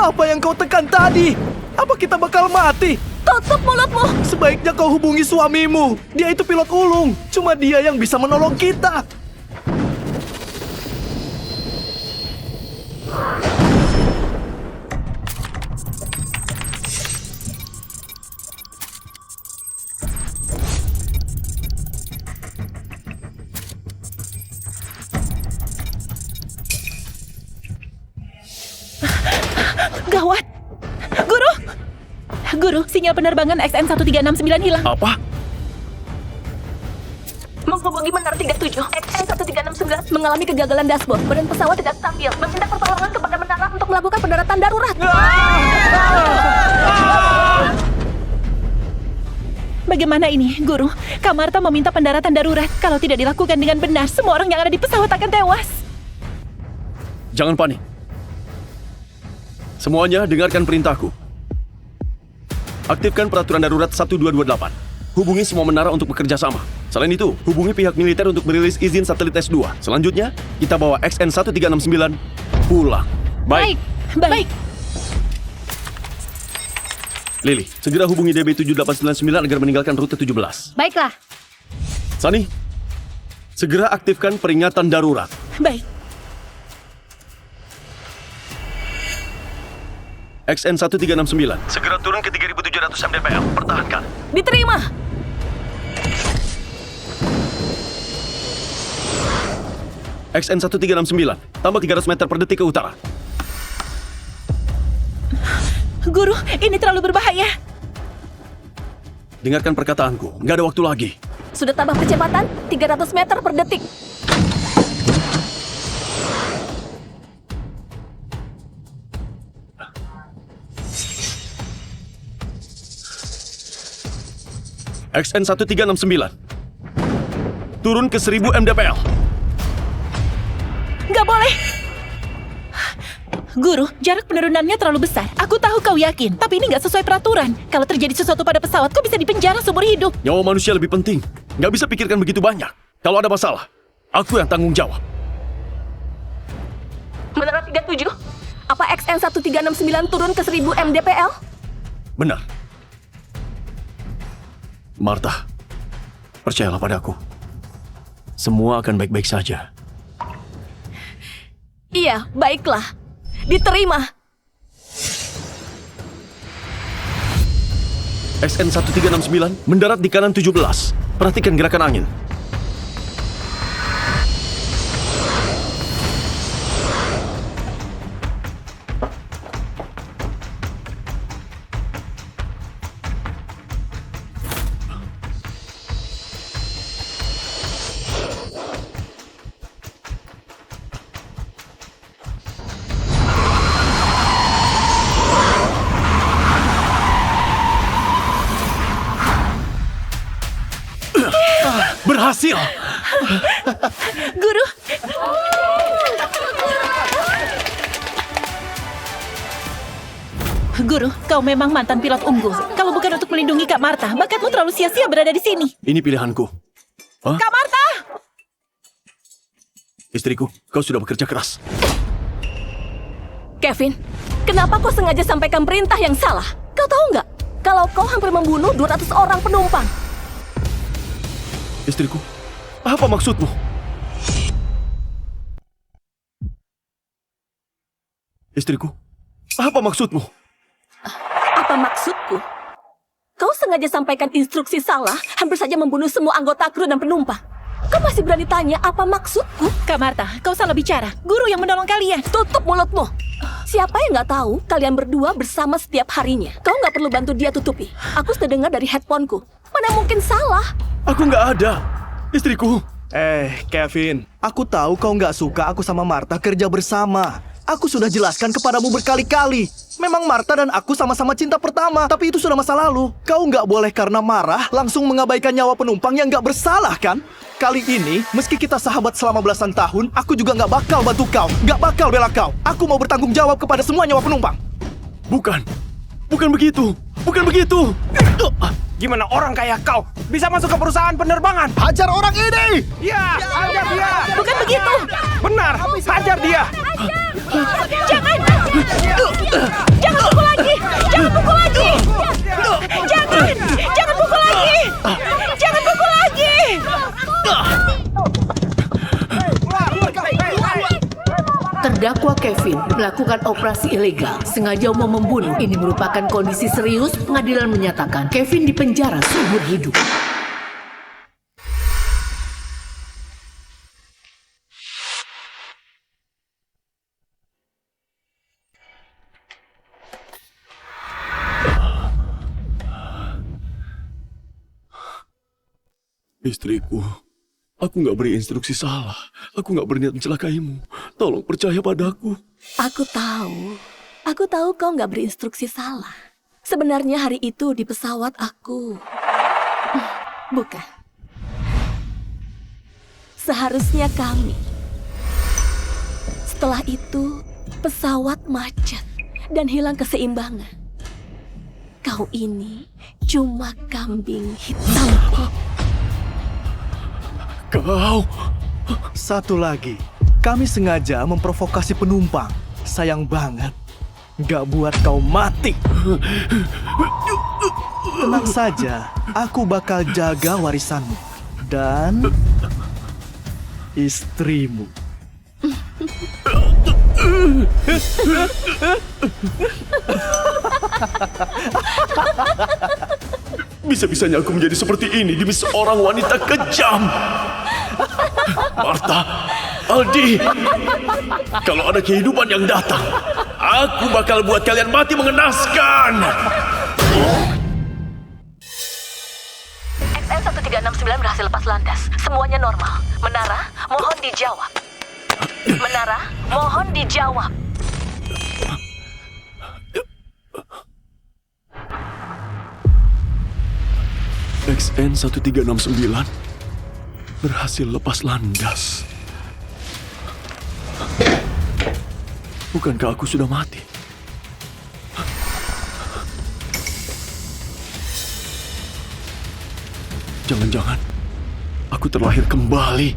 Apa yang kau tekan tadi? Apa kita bakal mati? Tutup mulutmu! Sebaiknya kau hubungi suamimu. Dia itu pilot ulung. Cuma dia yang bisa menolong kita. Gawat! Guru! Guru, sinyal penerbangan XN1369 hilang. Apa? Menghubungi menara 37. XN1369 mengalami kegagalan dashboard. Badan pesawat tidak stabil. Meminta pertolongan kepada menara untuk melakukan pendaratan darurat. Bagaimana ini, Guru? Kak Marta meminta pendaratan darurat. Kalau tidak dilakukan dengan benar, semua orang yang ada di pesawat akan tewas. Jangan panik. Semuanya dengarkan perintahku. Aktifkan peraturan darurat 1228. Hubungi semua menara untuk bekerja sama. Selain itu, hubungi pihak militer untuk merilis izin satelit S2. Selanjutnya, kita bawa XN1369 pulang. Baik. Lily, segera hubungi DB7899 agar meninggalkan rute 17. Baiklah. Sunny, segera aktifkan peringatan darurat. Baik. XN1369. Segera turun ke 3700 mdpl. Pertahankan. Diterima. XN1369. Tambah 300 meter per detik ke utara. Guru, ini terlalu berbahaya. Dengarkan perkataanku. Nggak ada waktu lagi. Sudah tambah kecepatan 300 meter per detik. XN1369. Turun ke 1000 mdpl. Nggak boleh. Guru, jarak penurunannya terlalu besar. Aku tahu kau yakin, tapi ini nggak sesuai peraturan. Kalau terjadi sesuatu pada pesawat, kau bisa dipenjara seumur hidup. Nyawa manusia lebih penting. Nggak bisa pikirkan begitu banyak. Kalau ada masalah, aku yang tanggung jawab. Menara 37, apa XN1369 turun ke 1000 mdpl? Benar. Martha, percayalah padaku. Semua akan baik-baik saja. Iya, baiklah. Diterima. XN1369 mendarat di kanan 17. Perhatikan gerakan angin. Berhasil! Guru. Guru, kau memang mantan pilot unggul. Kalau bukan untuk melindungi Kak Marta, bakatmu terlalu sia-sia berada di sini. Ini pilihanku. Hah? Kak Marta! Istriku, kau sudah bekerja keras. Kevin, kenapa kau sengaja sampaikan perintah yang salah? Kau tahu nggak? Kalau kau hampir membunuh 200 orang penumpang. Istriku, apa maksudmu? Istriku, apa maksudmu? Apa maksudku? Kau sengaja sampaikan instruksi salah, hampir saja membunuh semua anggota kru dan penumpang. Kau masih berani tanya apa maksudku? Kak Marta, kau salah bicara. Guru yang menolong kalian. Tutup mulutmu. Siapa yang nggak tahu kalian berdua bersama setiap harinya? Kau nggak perlu bantu dia tutupi. Aku sudah dengar dari headphoneku. Mana mungkin salah? Aku nggak ada. Istriku. Kevin, aku tahu kau nggak suka aku sama Martha kerja bersama. Aku sudah jelaskan kepadamu berkali-kali. Memang Martha dan aku sama-sama cinta pertama, tapi itu sudah masa lalu. Kau nggak boleh karena marah langsung mengabaikan nyawa penumpang yang nggak bersalah, kan? Kali ini, meski kita sahabat selama belasan tahun, aku juga nggak bakal bantu kau, nggak bakal bela kau. Aku mau bertanggung jawab kepada semua nyawa penumpang. Bukan begitu. Gimana orang kayak kau bisa masuk ke perusahaan penerbangan? Hajar orang ini! Ya, hajar dia. Bukan begitu. Benar, hajar dia. Jangan! Terdakwa Kevin melakukan operasi ilegal, sengaja mau membunuh. Ini merupakan kondisi serius. Pengadilan menyatakan Kevin dipenjara seumur hidup. Istriku, aku nggak beri instruksi salah. Aku nggak berniat mencelakaimu. Tolong percaya padaku. Aku tahu kau nggak berinstruksi salah. Sebenarnya hari itu di pesawat aku... Bukan. Seharusnya kami. Setelah itu, pesawat macet dan hilang keseimbangan. Kau ini cuma kambing hitamku. Kau... Satu lagi, kami sengaja memprovokasi penumpang. Sayang banget, nggak buat kau mati. Tenang saja, aku bakal jaga warisanmu. Dan... istrimu. Bisa-bisanya aku menjadi seperti ini demi seorang wanita kejam. Martha, Aldi, kalau ada kehidupan yang datang, aku bakal buat kalian mati mengenaskan. XN1369 berhasil lepas landas. Semuanya normal. Menara, mohon dijawab. Menara, mohon dijawab. XN1369 berhasil lepas landas. Bukankah aku sudah mati? Jangan-jangan aku terlahir kembali.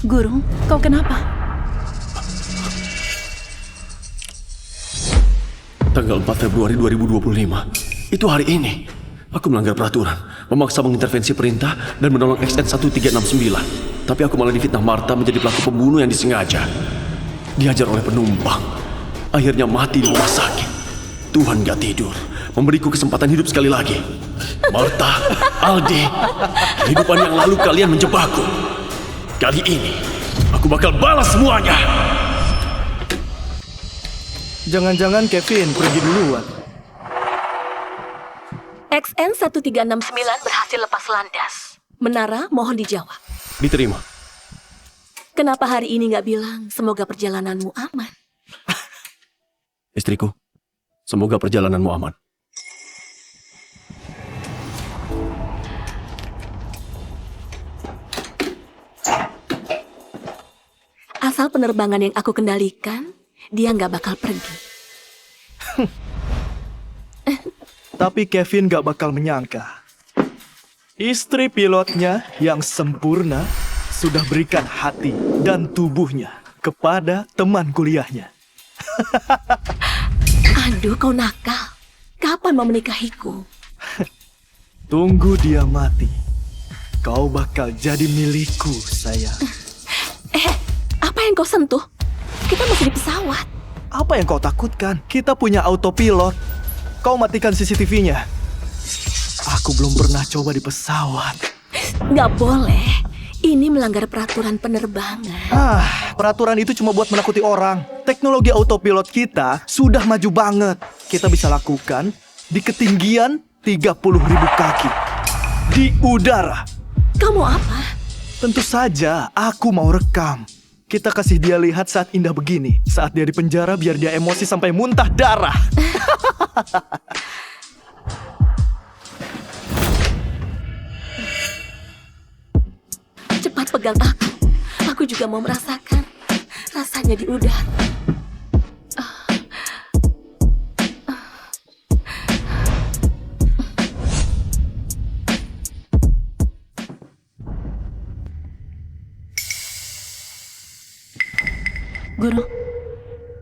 Guru, kau kenapa? Tanggal 4 Februari 2025. Itu hari ini. Aku melanggar peraturan, memaksa mengintervensi perintah dan menolong XN1369. Tapi aku malah difitnah Martha menjadi pelaku pembunuh yang disengaja. Dihajar oleh penumpang. Akhirnya mati di rumah sakit. Tuhan gak tidur, memberiku kesempatan hidup sekali lagi. Martha, Aldi, kehidupan yang lalu kalian menjebakku. Kali ini, aku bakal balas semuanya. Jangan-jangan Kevin pergi duluan. XN1369 berhasil lepas landas. Menara, mohon dijawab. Diterima. Kenapa hari ini nggak bilang semoga perjalananmu aman? Istriku, semoga perjalananmu aman. Asal penerbangan yang aku kendalikan, dia nggak bakal pergi. Tapi Kevin gak bakal menyangka. Istri pilotnya yang sempurna sudah berikan hati dan tubuhnya kepada teman kuliahnya. Aduh, kau nakal. Kapan mau menikahiku? Tunggu dia mati. Kau bakal jadi milikku, sayang. Apa yang kau sentuh? Kita masih di pesawat. Apa yang kau takutkan? Kita punya autopilot. Kau matikan CCTV-nya. Aku belum pernah coba di pesawat. Nggak boleh. Ini melanggar peraturan penerbangan. Peraturan itu cuma buat menakuti orang. Teknologi autopilot kita sudah maju banget. Kita bisa lakukan di ketinggian 30.000 kaki. Di udara. Kamu apa? Tentu saja, aku mau rekam. Kita kasih dia lihat saat indah begini. Saat dia di penjara biar dia emosi sampai muntah darah. Cepat pegang aku. Aku juga mau merasakan rasanya di udara.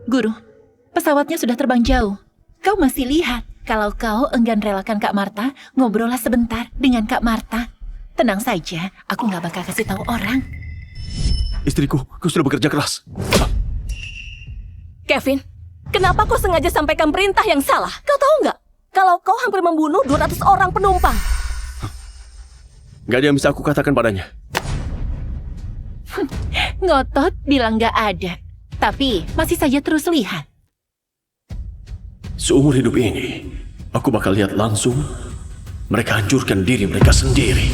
Guru, pesawatnya sudah terbang jauh. Kau masih lihat. Kalau kau enggan relakan Kak Martha, ngobrollah sebentar dengan Kak Martha. Tenang saja, aku nggak bakal kasih tahu orang. Istriku, kau sudah bekerja keras. Kevin, kenapa kau sengaja sampaikan perintah yang salah? Kau tahu nggak? Kalau kau hampir membunuh 200 orang penumpang. Gak ada yang bisa aku katakan padanya. Ngotot bilang gak ada. Tapi masih saja terus lihat. Seumur hidup ini, aku bakal lihat langsung mereka hancurkan diri mereka sendiri.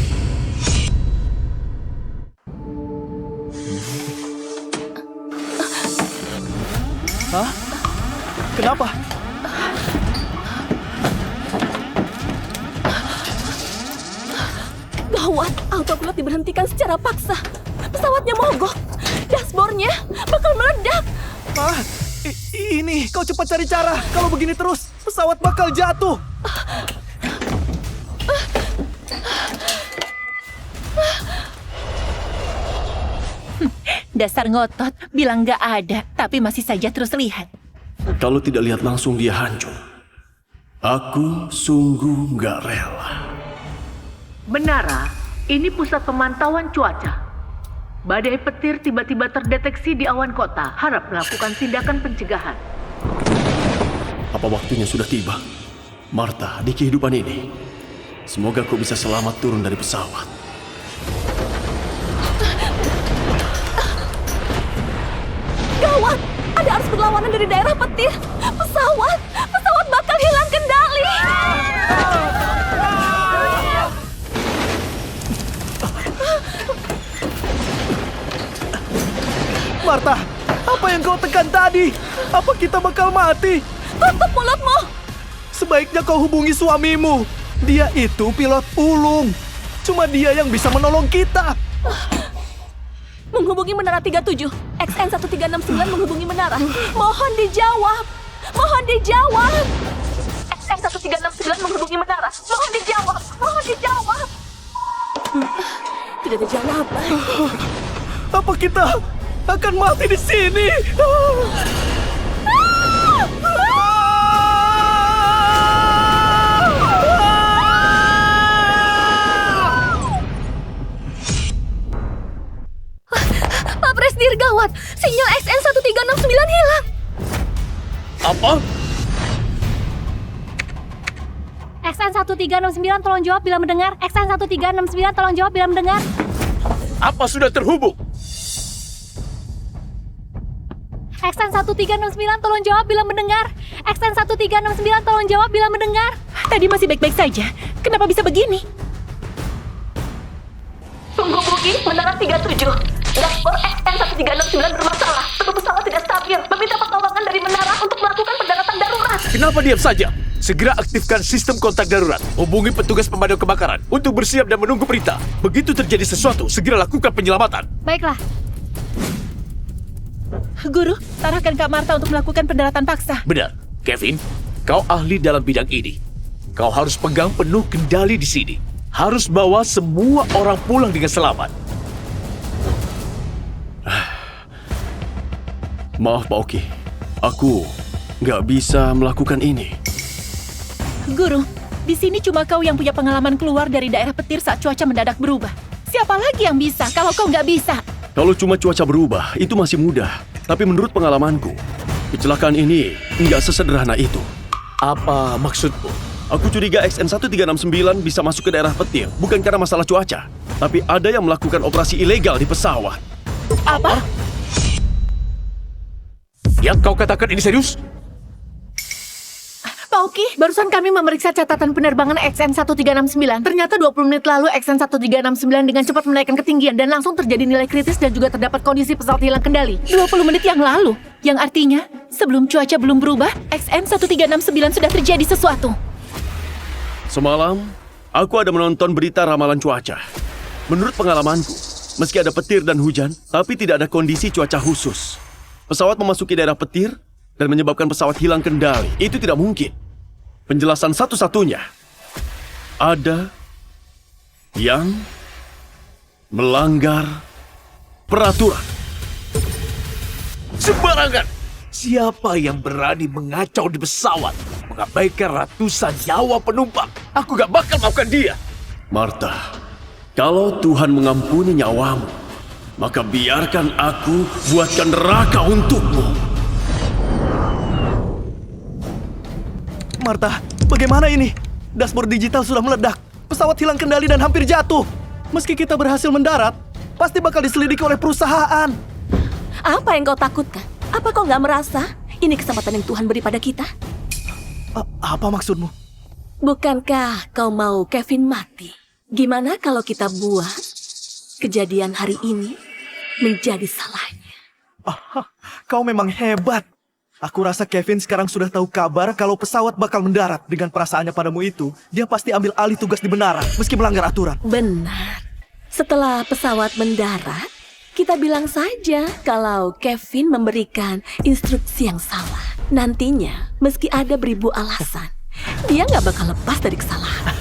Hah? Kenapa? Gawat, autopilot diberhentikan secara paksa. Pesawatnya mogok. Dashboardnya bakal meledak. Ah, ini kau cepat cari cara. Kalau begini terus, pesawat bakal jatuh. Dasar ngotot bilang gak ada. Tapi masih saja terus lihat. Kalau tidak lihat langsung dia hancur. Aku sungguh gak rela. Menara, ini pusat pemantauan cuaca. Badai petir tiba-tiba terdeteksi di awan kota. Harap melakukan tindakan pencegahan. Apa waktunya sudah tiba? Martha, di kehidupan ini, semoga kau bisa selamat turun dari pesawat. Gawat, ada arus berlawanan dari daerah petir. Pesawat bakal hilang kendali. Martha, apa yang kau tekan tadi? Apa kita bakal mati? Tutup mulutmu. Sebaiknya kau hubungi suamimu. Dia itu pilot ulung. Cuma dia yang bisa menolong kita. Menghubungi Menara 37. XN1369 menghubungi Menara. Mohon dijawab. Mohon dijawab. XN1369 menghubungi Menara. Mohon dijawab. Mohon dijawab. Tidak ada jawaban. Apa kita akan mati di sini? Pak Presdir, gawat. Sinyal XN1369 hilang. Apa? XN1369 tolong jawab bila mendengar. XN1369 tolong jawab bila mendengar. Apa sudah terhubung? XN1369 tolong jawab bila mendengar. XN1369 tolong jawab bila mendengar. Tadi masih baik-baik saja. Kenapa bisa begini? Menghubungi Menara 37. Dashboard XN1369 bermasalah. Suhu pesawat tidak stabil. Meminta pertolongan dari menara untuk melakukan pendaratan darurat. Kenapa diam saja? Segera aktifkan sistem kontak darurat. Hubungi petugas pemadam kebakaran untuk bersiap dan menunggu perintah. Begitu terjadi sesuatu, segera lakukan penyelamatan. Baiklah. Guru, arahkan Kak Martha untuk melakukan pendaratan paksa. Benar, Kevin. Kau ahli dalam bidang ini. Kau harus pegang penuh kendali di sini. Harus bawa semua orang pulang dengan selamat. Maaf Pak Oki, aku nggak bisa melakukan ini. Guru, di sini cuma kau yang punya pengalaman keluar dari daerah petir saat cuaca mendadak berubah. Siapa lagi yang bisa kalau kau nggak bisa? Kalau cuma cuaca berubah, itu masih mudah. Tapi menurut pengalamanku, kecelakaan ini nggak sesederhana itu. Apa maksudmu? Aku curiga XN1369 bisa masuk ke daerah petir, bukan karena masalah cuaca. Tapi ada yang melakukan operasi ilegal di pesawat. Apa? Yang kau katakan ini serius? Pak Oki, barusan kami memeriksa catatan penerbangan XN1369. Ternyata 20 menit lalu XN1369 dengan cepat menaikkan ketinggian dan langsung terjadi nilai kritis dan juga terdapat kondisi pesawat hilang kendali. 20 menit yang lalu. Yang artinya, sebelum cuaca belum berubah, XN1369 sudah terjadi sesuatu. Semalam, aku ada menonton berita ramalan cuaca. Menurut pengalamanku, meski ada petir dan hujan, tapi tidak ada kondisi cuaca khusus. Pesawat memasuki daerah petir dan menyebabkan pesawat hilang kendali. Itu tidak mungkin. Penjelasan satu-satunya, ada yang melanggar peraturan. Sembarangan! Siapa yang berani mengacau di pesawat, mengabaikan ratusan nyawa penumpang? Aku gak bakal maafkan dia. Martha, kalau Tuhan mengampuni nyawamu, maka biarkan aku buatkan neraka untukmu. Martha, bagaimana ini? Dashboard digital sudah meledak. Pesawat hilang kendali dan hampir jatuh. Meski kita berhasil mendarat, pasti bakal diselidiki oleh perusahaan. Apa yang kau takutkan? Apa kau nggak merasa ini kesempatan yang Tuhan beri pada kita? Apa maksudmu? Bukankah kau mau Kevin mati? Gimana kalau kita buat kejadian hari ini menjadi salahnya? Kau memang hebat. Aku rasa Kevin sekarang sudah tahu kabar kalau pesawat bakal mendarat. Dengan perasaannya padamu itu, dia pasti ambil alih tugas di menara, meski melanggar aturan. Benar. Setelah pesawat mendarat, kita bilang saja kalau Kevin memberikan instruksi yang salah. Nantinya, meski ada beribu alasan, dia nggak bakal lepas dari kesalahan.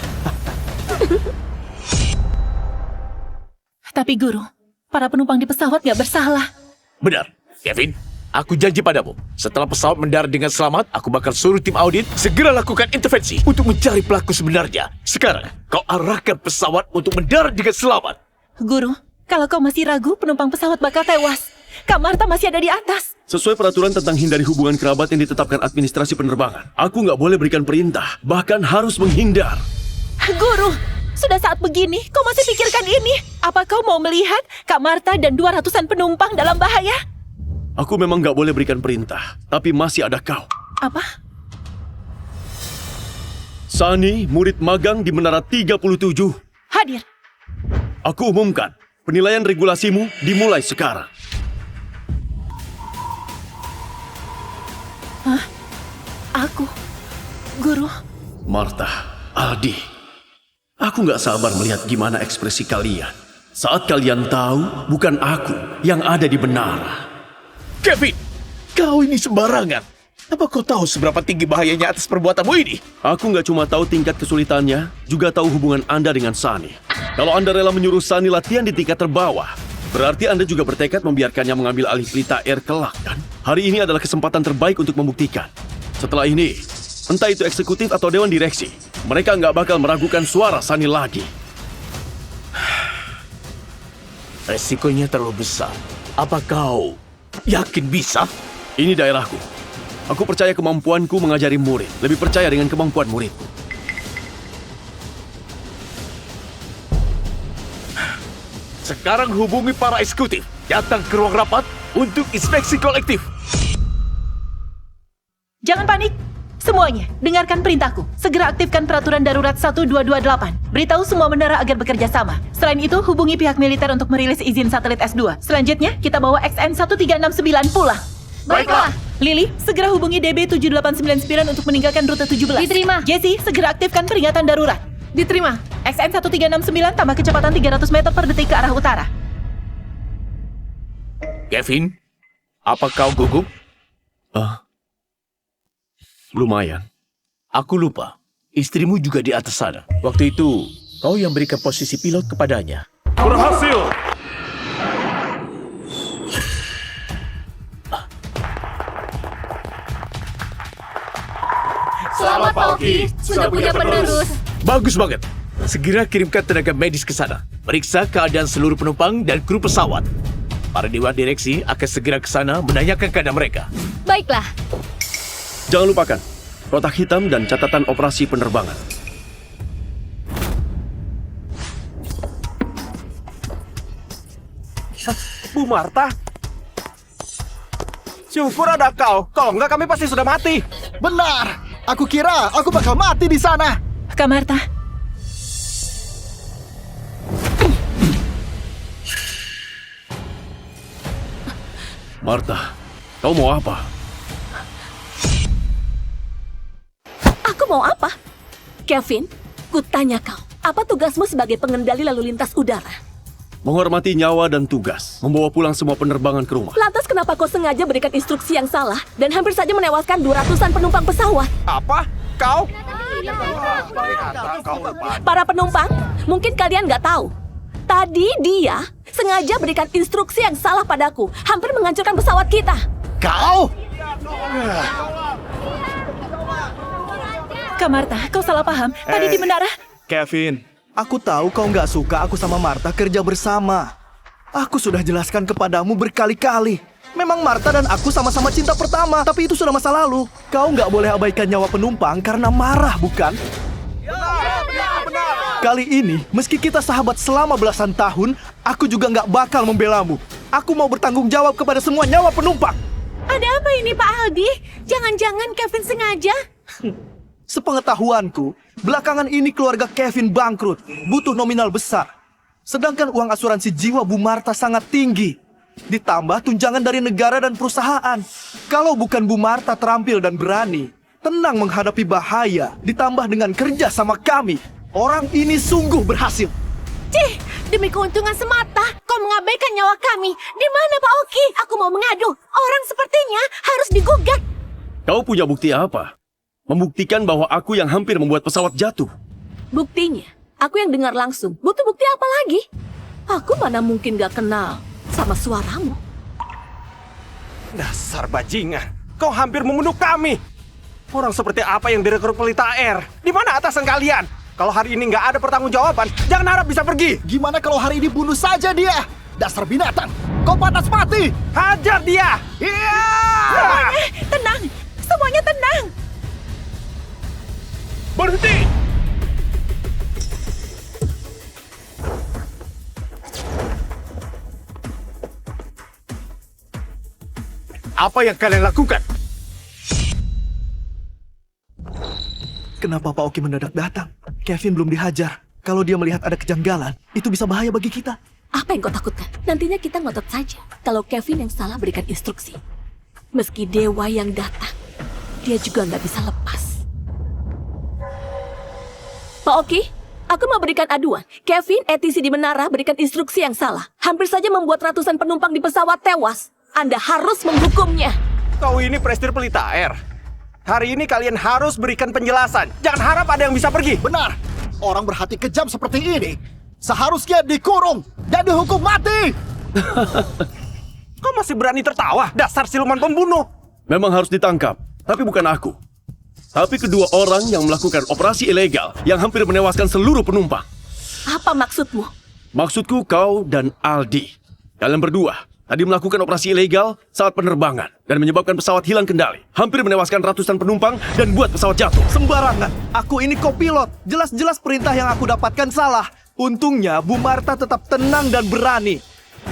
Tapi Guru, para penumpang di pesawat nggak bersalah. Benar, Kevin. Aku janji padamu, setelah pesawat mendarat dengan selamat, aku bakal suruh tim audit segera lakukan intervensi untuk mencari pelaku sebenarnya. Sekarang, kau arahkan pesawat untuk mendarat dengan selamat. Guru, kalau kau masih ragu, penumpang pesawat bakal tewas. Kak Martha masih ada di atas. Sesuai peraturan tentang hindari hubungan kerabat yang ditetapkan administrasi penerbangan, aku nggak boleh berikan perintah, bahkan harus menghindar. Guru, sudah saat begini, kau masih pikirkan ini? Apa kau mau melihat Kak Martha dan 200-an penumpang dalam bahaya? Aku memang nggak boleh berikan perintah, tapi masih ada kau. Apa? Sunny, murid magang di Menara 37. Hadir. Aku umumkan, penilaian regulasimu dimulai sekarang. Hah? Aku? Guru? Martha, Aldi, aku nggak sabar melihat gimana ekspresi kalian saat kalian tahu bukan aku yang ada di menara. Kevin, kau ini sembarangan. Apa kau tahu seberapa tinggi bahayanya atas perbuatanmu ini? Aku nggak cuma tahu tingkat kesulitannya, juga tahu hubungan Anda dengan Sunny. Kalau Anda rela menyuruh Sunny latihan di tingkat terbawah, berarti Anda juga bertekad membiarkannya mengambil alih Pelita Air kelak, kan? Hari ini adalah kesempatan terbaik untuk membuktikan. Setelah ini, entah itu eksekutif atau dewan direksi, mereka nggak bakal meragukan suara Sunny lagi. Resikonya terlalu besar. Apa kau yakin bisa? Ini daerahku. Aku percaya kemampuanku mengajari murid, lebih percaya dengan kemampuan muridku. Sekarang hubungi para eksekutif. Datang ke ruang rapat untuk inspeksi kolektif. Jangan panik. Semuanya, dengarkan perintahku. Segera aktifkan peraturan darurat 1228. Beritahu semua menara agar bekerja sama. Selain itu, hubungi pihak militer untuk merilis izin satelit S2. Selanjutnya, kita bawa XN1369 pulang. Baiklah. Lily, segera hubungi DB7899 untuk meninggalkan rute 17. Diterima. Jessie, segera aktifkan peringatan darurat. Diterima. XN1369 tambah kecepatan 300 meter per detik ke arah utara. Kevin, apa kau gugup? Lumayan. Aku lupa. Istrimu juga di atas sana. Waktu itu, kau yang berikan posisi pilot kepadanya. Berhasil! Selamat Pauki, sudah punya penerus. Bagus banget. Segera kirimkan tenaga medis ke sana. Periksa keadaan seluruh penumpang dan kru pesawat. Para dewan direksi akan segera ke sana menanyakan keadaan mereka. Baiklah. Jangan lupakan, kotak hitam dan catatan operasi penerbangan. Bu Martha? Syukur ada kau. Kalau enggak kami pasti sudah mati. Benar. Aku kira aku bakal mati di sana. Kak Martha. Martha, kau mau apa? Aku mau apa? Kevin, kutanya kau, apa tugasmu sebagai pengendali lalu lintas udara? Menghormati nyawa dan tugas, membawa pulang semua penerbangan ke rumah. Lantas kenapa kau sengaja berikan instruksi yang salah dan hampir saja menewaskan 200-an penumpang pesawat? Apa? Kau? Para penumpang, mungkin kalian nggak tahu. Tadi dia sengaja berikan instruksi yang salah padaku, hampir menghancurkan pesawat kita. Kau? Kak Martha, kau salah paham. Tadi di menara. Kevin, aku tahu kau nggak suka aku sama Martha kerja bersama. Aku sudah jelaskan kepadamu berkali-kali. Memang Martha dan aku sama-sama cinta pertama, tapi itu sudah masa lalu. Kau nggak boleh abaikan nyawa penumpang karena marah, bukan? Kali ini, meski kita sahabat selama belasan tahun, aku juga nggak bakal membelamu. Aku mau bertanggung jawab kepada semua nyawa penumpang. Ada apa ini, Pak Aldi? Jangan-jangan Kevin sengaja? Sepengetahuanku, belakangan ini keluarga Kevin bangkrut, butuh nominal besar. Sedangkan uang asuransi jiwa Bu Martha sangat tinggi. Ditambah tunjangan dari negara dan perusahaan. Kalau bukan Bu Martha terampil dan berani, tenang menghadapi bahaya, ditambah dengan kerja sama kami, orang ini sungguh berhasil. Cih, demi keuntungan semata, kau mengabaikan nyawa kami. Di mana Pak Oki? Aku mau mengadu. Orang sepertinya harus digugat. Kau punya bukti apa? Membuktikan bahwa aku yang hampir membuat pesawat jatuh. Buktinya, aku yang dengar langsung. Butuh bukti apa lagi? Aku mana mungkin gak kenal sama suaramu. Dasar bajingan, kau hampir membunuh kami. Orang seperti apa yang direkrut Pelita Air? Di mana atasan kalian? Kalau hari ini nggak ada pertanggungjawaban, jangan harap bisa pergi. Gimana kalau hari ini bunuh saja dia? Dasar binatang, kau pantas mati. Hajar dia! Iya! Tenang, semuanya tenang. Berhenti! Apa yang kalian lakukan? Kenapa Pak Oki mendadak datang? Kevin belum dihajar. Kalau dia melihat ada kejanggalan, itu bisa bahaya bagi kita. Apa yang kau takutkan? Nantinya kita ngotot saja. Kalau Kevin yang salah berikan instruksi. Meski dewa yang datang, dia juga nggak bisa lepas. Pak Oki, aku mau berikan aduan. Kevin, ATC di menara berikan instruksi yang salah. Hampir saja membuat ratusan penumpang di pesawat tewas. Anda harus menghukumnya. Kau ini prestir Pelita Air. Hari ini kalian harus berikan penjelasan. Jangan harap ada yang bisa pergi. Benar, orang berhati kejam seperti ini seharusnya dikurung dan dihukum mati. Kau masih berani tertawa? Dasar siluman pembunuh. Memang harus ditangkap, tapi bukan aku. Tapi kedua orang yang melakukan operasi ilegal yang hampir menewaskan seluruh penumpang. Apa maksudmu? Maksudku kau dan Aldi. Kalian berdua tadi melakukan operasi ilegal saat penerbangan dan menyebabkan pesawat hilang kendali. Hampir menewaskan ratusan penumpang dan buat pesawat jatuh. Sembarangan, aku ini kopilot. Jelas-jelas perintah yang aku dapatkan salah. Untungnya Bu Martha tetap tenang dan berani.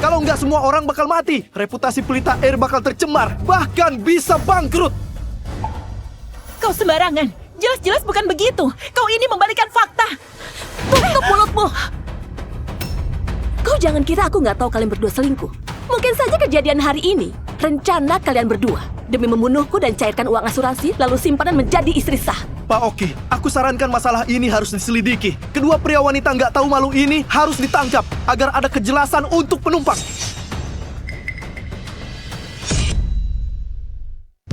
Kalau nggak semua orang bakal mati. Reputasi Pelita Air bakal tercemar, bahkan bisa bangkrut. Kau sembarangan. Jelas-jelas bukan begitu. Kau ini membalikan fakta. Tutup mulutmu. Kau jangan kira aku nggak tahu kalian berdua selingkuh. Mungkin saja kejadian hari ini rencana kalian berdua demi membunuhku dan cairkan uang asuransi lalu simpanan menjadi istri sah. Pak Oki, aku sarankan masalah ini harus diselidiki. Kedua pria wanita nggak tahu malu ini harus ditangkap agar ada kejelasan untuk penumpang.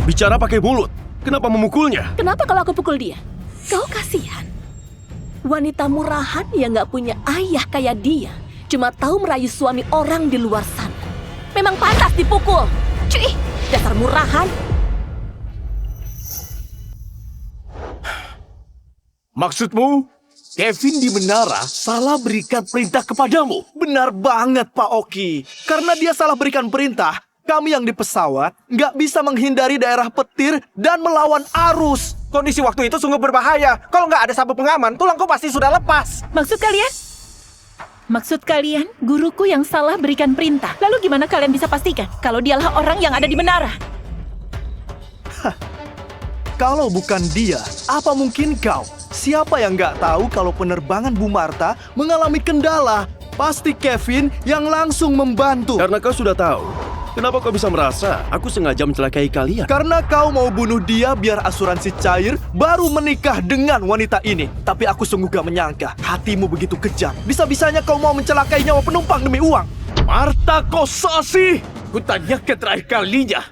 Bicara pakai mulut. Kenapa memukulnya? Kenapa kalau aku pukul dia? Kau kasihan. Wanita murahan yang nggak punya ayah kayak dia cuma tahu merayu suami orang di luar sana. Memang pantas dipukul. Cuy, dasar murahan. Maksudmu, Kevin di menara salah berikan perintah kepadamu? Benar banget Pak Oki. Karena dia salah berikan perintah, kami yang di pesawat nggak bisa menghindari daerah petir dan melawan arus. Kondisi waktu itu sungguh berbahaya. Kalau nggak ada sabuk pengaman, tulangku pasti sudah lepas. Maksud kalian? Maksud kalian, guruku yang salah berikan perintah. Lalu gimana kalian bisa pastikan kalau dialah orang yang ada di menara? Kalau bukan dia, apa mungkin kau? Siapa yang nggak tahu kalau penerbangan Bu Martha mengalami kendala? Pasti Kevin yang langsung membantu. Karena kau sudah tahu. Kenapa kau bisa merasa aku sengaja mencelakai kalian? Karena kau mau bunuh dia biar asuransi cair baru menikah dengan wanita ini. Tapi aku sungguh gak menyangka hatimu begitu kejam. Bisa-bisanya kau mau mencelakai nyawa penumpang demi uang. Martha Kosasi, kutanyakan terakhir kalinya.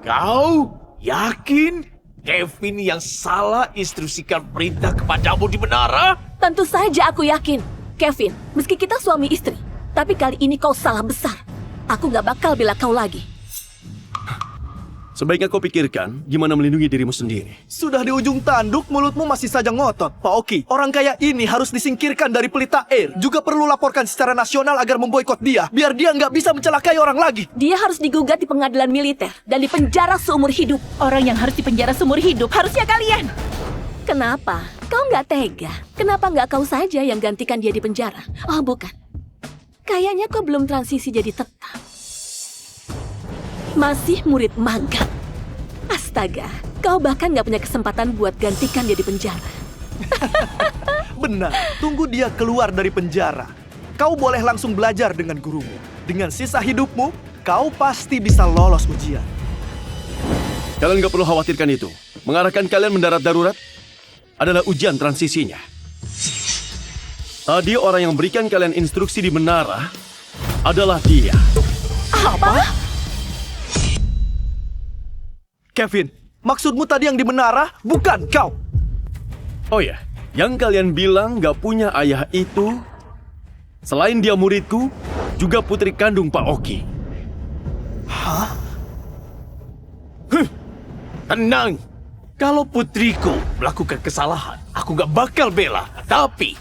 Kau yakin Kevin yang salah instruksikan perintah kepadamu di menara? Tentu saja aku yakin. Kevin, meski kita suami istri, tapi kali ini kau salah besar. Aku gak bakal bela kau lagi. Sebaiknya kau pikirkan gimana melindungi dirimu sendiri. Sudah di ujung tanduk, mulutmu masih saja ngotot. Pak Oki, orang kaya ini harus disingkirkan dari Pelita Air. Juga perlu laporkan secara nasional agar memboikot dia, biar dia nggak bisa mencelakai orang lagi. Dia harus digugat di pengadilan militer dan dipenjara seumur hidup. Orang yang harus dipenjara seumur hidup harusnya kalian. Kenapa? Kau nggak tega? Kenapa nggak kau saja yang gantikan dia di penjara? Oh bukan. Kayaknya kau belum transisi jadi tetap. Masih murid magang. Astaga, kau bahkan nggak punya kesempatan buat gantikan dia di penjara. Benar, tunggu dia keluar dari penjara. Kau boleh langsung belajar dengan gurumu. Dengan sisa hidupmu, kau pasti bisa lolos ujian. Kalian gak perlu khawatirkan itu. Mengarahkan kalian mendarat darurat adalah ujian transisinya. Tadi orang yang berikan kalian instruksi di menara adalah dia. Apa? Kevin, maksudmu tadi yang di menara, bukan kau. Oh ya, yang kalian bilang gak punya ayah itu, selain dia muridku, juga putri kandung Pak Oki. Tenang. Kalau putriku melakukan kesalahan, aku gak bakal bela. Tapi,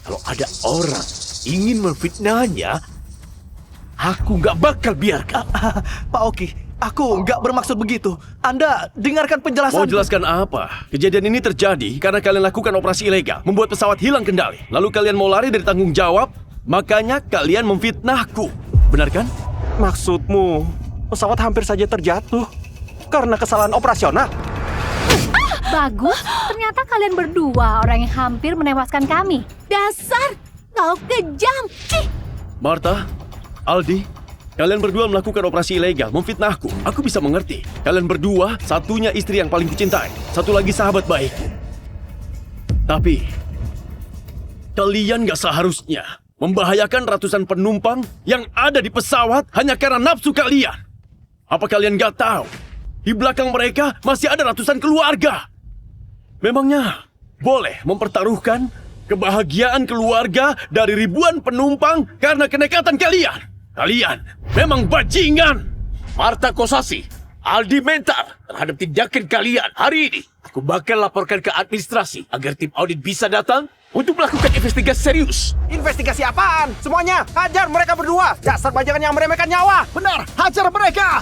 kalau ada orang ingin memfitnahnya, aku gak bakal biarkan. Pak Oki, aku nggak bermaksud begitu. Anda dengarkan penjelasan. Mau jelaskan apa? Kejadian ini terjadi karena kalian lakukan operasi ilegal, membuat pesawat hilang kendali. Lalu kalian mau lari dari tanggung jawab, makanya kalian memfitnahku. Benar kan? Maksudmu, pesawat hampir saja terjatuh karena kesalahan operasional? Bagus, ternyata kalian berdua orang yang hampir menewaskan kami. Dasar, kau kejam. Cih. Martha, Aldi, kalian berdua melakukan operasi ilegal, memfitnahku. Aku bisa mengerti. Kalian berdua, satunya istri yang paling kucintai, satu lagi sahabat baikku. Tapi, kalian gak seharusnya membahayakan ratusan penumpang yang ada di pesawat hanya karena nafsu kalian. Apa kalian gak tahu? Di belakang mereka masih ada ratusan keluarga. Memangnya boleh mempertaruhkan kebahagiaan keluarga dari ribuan penumpang karena kenekatan kalian? Kalian memang bajingan. Martha Kosasi, Aldi Mentar terhadap tindakan kalian hari ini. Aku bakal laporkan ke administrasi agar tim audit bisa datang untuk melakukan investigasi serius. Investigasi apaan? Semuanya, hajar mereka berdua. Dasar bajakan yang meremehkan nyawa. Benar, hajar mereka.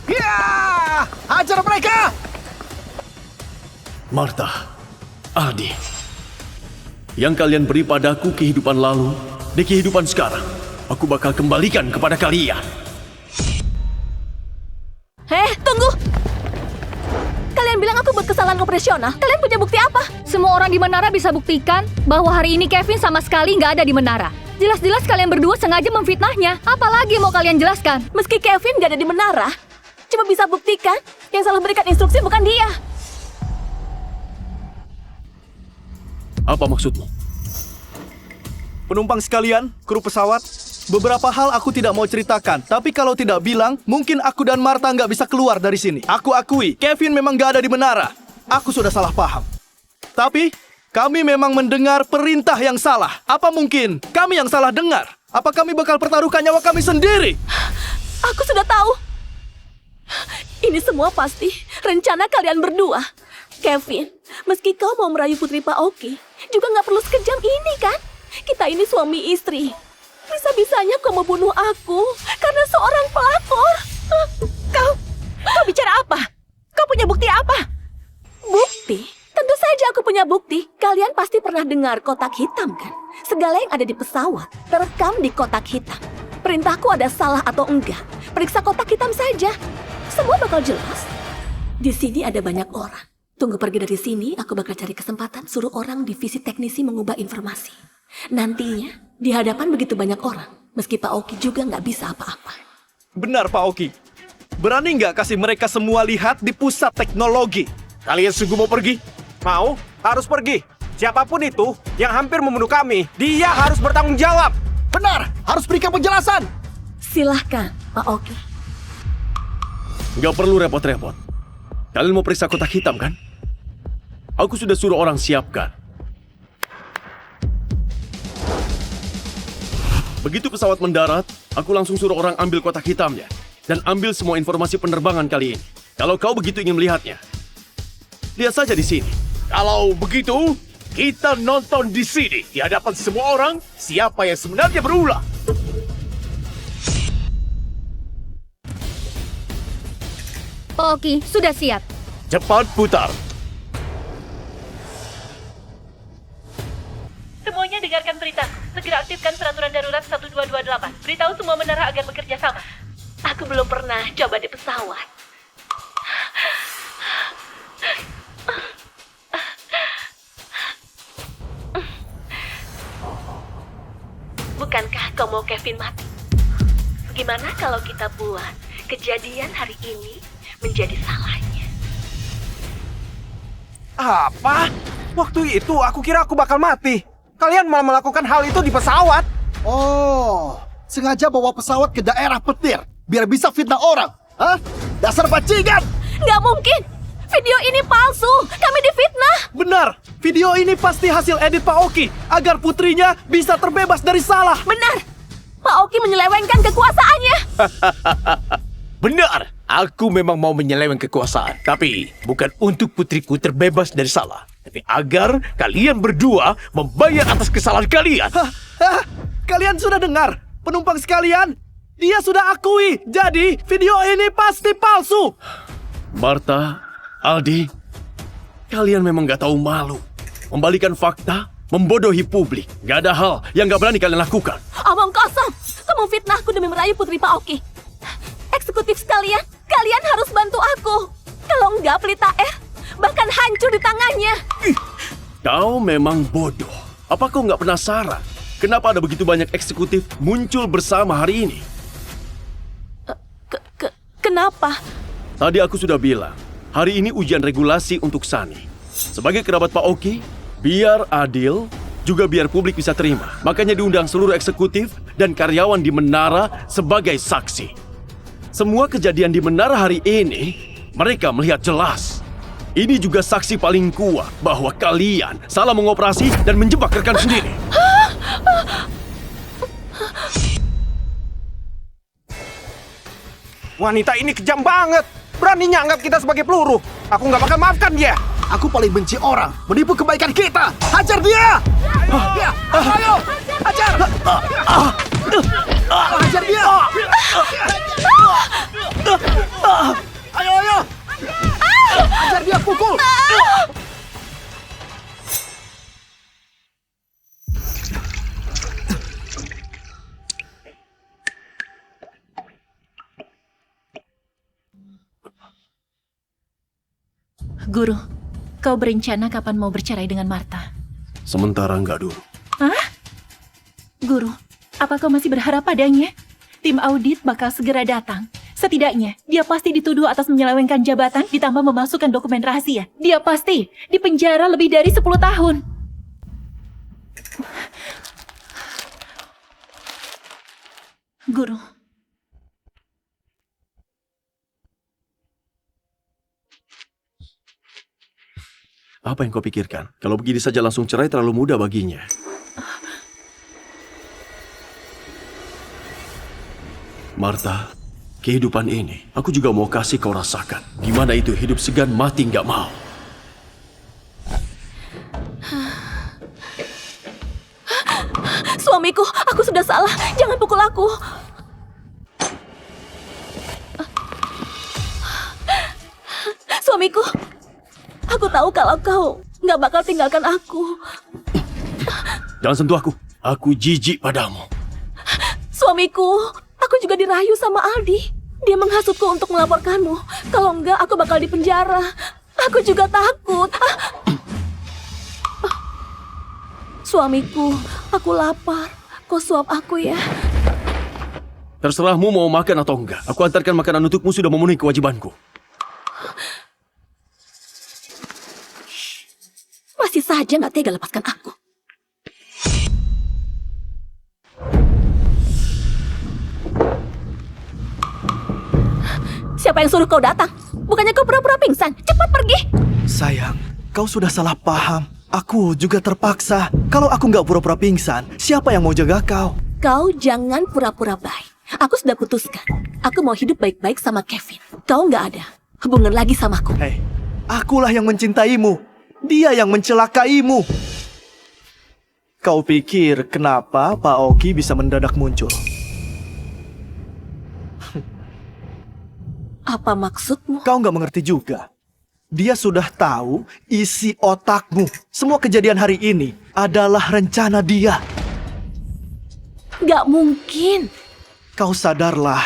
Ya, hajar mereka. Martha, Aldi, yang kalian beri padaku kehidupan lalu, di kehidupan sekarang, aku bakal kembalikan kepada kalian. Tunggu. Kalian bilang aku buat kesalahan operasional. Kalian punya bukti apa? Semua orang di menara bisa buktikan bahwa hari ini Kevin sama sekali nggak ada di menara. Jelas-jelas kalian berdua sengaja memfitnahnya. Apalagi mau kalian jelaskan? Meski Kevin gak ada di menara, cuma bisa buktikan yang salah berikan instruksi bukan dia. Apa maksudmu? Penumpang sekalian, kru pesawat, beberapa hal aku tidak mau ceritakan. Tapi kalau tidak bilang, mungkin aku dan Martha nggak bisa keluar dari sini. Aku akui, Kevin memang nggak ada di menara. Aku sudah salah paham. Tapi, kami memang mendengar perintah yang salah. Apa mungkin kami yang salah dengar? Apa kami bakal pertaruhkan nyawa kami sendiri? Aku sudah tahu. Ini semua pasti rencana kalian berdua. Kevin, meski kau mau merayu putri Pak Oki, juga nggak perlu sekejam ini kan? Kita ini suami istri. Bisa-bisanya kau membunuh aku karena seorang pelakor. Kau bicara apa? Kau punya bukti apa? Bukti? Tentu saja aku punya bukti. Kalian pasti pernah dengar kotak hitam kan? Segala yang ada di pesawat terekam di kotak hitam. Perintahku ada salah atau enggak, periksa kotak hitam saja. Semua bakal jelas. Di sini ada banyak orang. Tunggu pergi dari sini, aku bakal cari kesempatan suruh orang divisi teknisi mengubah informasi. Nantinya, di hadapan begitu banyak orang, meski Pak Oki juga nggak bisa apa-apa. Benar, Pak Oki. Berani nggak kasih mereka semua lihat di pusat teknologi? Kalian sungguh mau pergi? Mau? Harus pergi. Siapapun itu yang hampir membunuh kami, dia harus bertanggung jawab. Benar, harus berikan penjelasan. Silahkan, Pak Oki. Nggak perlu repot-repot. Kalian mau periksa kotak hitam kan? Aku sudah suruh orang siapkan. Begitu pesawat mendarat, aku langsung suruh orang ambil kotak hitamnya. dan ambil semua informasi penerbangan kali ini. Kalau kau begitu ingin melihatnya, lihat saja di sini. Kalau begitu, kita nonton di sini di hadapan semua orang siapa yang sebenarnya berulah. Oke, sudah siap. Cepat putar. Semuanya dengarkan perintah. Segera aktifkan peraturan darurat 1228. Beritahu semua menara agar bekerja sama. Aku belum pernah coba di pesawat. Bukankah kau mau Kevin mati? Gimana kalau kita buat kejadian hari ini menjadi salahnya? Apa? Waktu itu aku kira aku bakal mati. Kalian malah melakukan hal itu di pesawat. Oh, sengaja bawa pesawat ke daerah petir biar bisa fitnah orang. Hah? Dasar bajingan! Nggak mungkin! Video ini palsu! Kami difitnah! Benar, video ini pasti hasil edit Pak Oki agar putrinya bisa terbebas dari salah. Benar! Pak Oki menyelewengkan kekuasaannya! Benar, aku memang mau menyeleweng kekuasaan. Tapi bukan untuk putriku terbebas dari salah. Tapi agar kalian berdua membayar atas kesalahan kalian. Hah? Kalian sudah dengar? Penumpang sekalian, dia sudah akui. Jadi, video ini pasti palsu. Martha, Aldi, kalian memang gak tahu malu. Membalikan fakta, membodohi publik. Gak ada hal yang gak berani kalian lakukan. Omong kosong! Kamu fitnahku demi merayu putri Pak Oki. Eksekutif sekalian, kalian harus bantu aku. Kalau enggak, Pelita Air bahkan hancur di tangannya. Kau memang bodoh. Apa kau gak penasaran? Kenapa ada begitu banyak eksekutif muncul bersama hari ini? Kenapa? Tadi aku sudah bilang, hari ini ujian regulasi untuk Sunny. Sebagai kerabat Pak Oki, biar adil, juga biar publik bisa terima. Makanya diundang seluruh eksekutif dan karyawan di Menara sebagai saksi. Semua kejadian di Menara hari ini, mereka melihat jelas. Ini juga saksi paling kuat bahwa kalian salah mengoperasi dan menjebak rekan sendiri. Wanita ini kejam banget. Beraninya anggap kita sebagai peluru. Aku nggak bakal maafkan dia. Aku paling benci orang menipu kebaikan kita. Hajar dia! Ya, ayo, hajar! Hajar dia! Ayo, ayo! Hajar dia, pukul! Guru, kau berencana kapan mau bercerai dengan Martha? Sementara enggak dulu. Hah? Guru, apa kau masih berharap padanya? Tim audit bakal segera datang. Setidaknya, dia pasti dituduh atas menyelewengkan jabatan ditambah memasukkan dokumen rahasia. Dia pasti dipenjara lebih dari 10 tahun. Guru. Apa yang kau pikirkan? Kalau begini saja langsung cerai terlalu mudah baginya. Martha, kehidupan ini aku juga mau kasih kau rasakan. Gimana itu hidup segan mati nggak mau. Suamiku, aku sudah salah. Jangan pukul aku. Suamiku, aku tahu kalau kau nggak bakal tinggalkan aku. Jangan sentuh aku. Aku jijik padamu. Suamiku, aku juga dirayu sama Aldi. Dia menghasutku untuk melaporkanmu. Kalau enggak, aku bakal dipenjara. Aku juga takut. Suamiku, aku lapar. Kau suap aku ya. Terserahmu mau makan atau enggak. Aku antarkan makanan untukmu sudah memenuhi kewajibanku. Masih saja nggak tega lepaskan aku. Siapa yang suruh kau datang? Bukannya kau pura-pura pingsan? Cepat pergi! Sayang, kau sudah salah paham. Aku juga terpaksa. Kalau aku nggak pura-pura pingsan, siapa yang mau jaga kau? Kau jangan pura-pura baik. Aku sudah putuskan. Aku mau hidup baik-baik sama Kevin. Kau nggak ada hubungan lagi sama aku. Hei, akulah yang mencintaimu. Dia yang mencelakaimu. Kau pikir kenapa Pak Oki bisa mendadak muncul? Apa maksudmu? Kau nggak mengerti juga. Dia sudah tahu isi otakmu. Semua kejadian hari ini adalah rencana dia. Nggak mungkin. Kau sadarlah,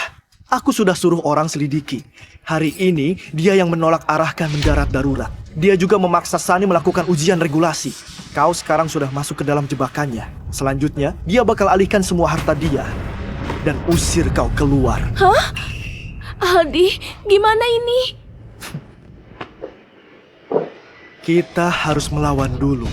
aku sudah suruh orang selidiki. Hari ini dia yang menolak arahkan mendarat darurat. Dia juga memaksa Sunny melakukan ujian regulasi. Kau sekarang sudah masuk ke dalam jebakannya. Selanjutnya, dia bakal alihkan semua harta dia dan usir kau keluar. Hah? Aldi, gimana ini? Kita harus melawan dulu.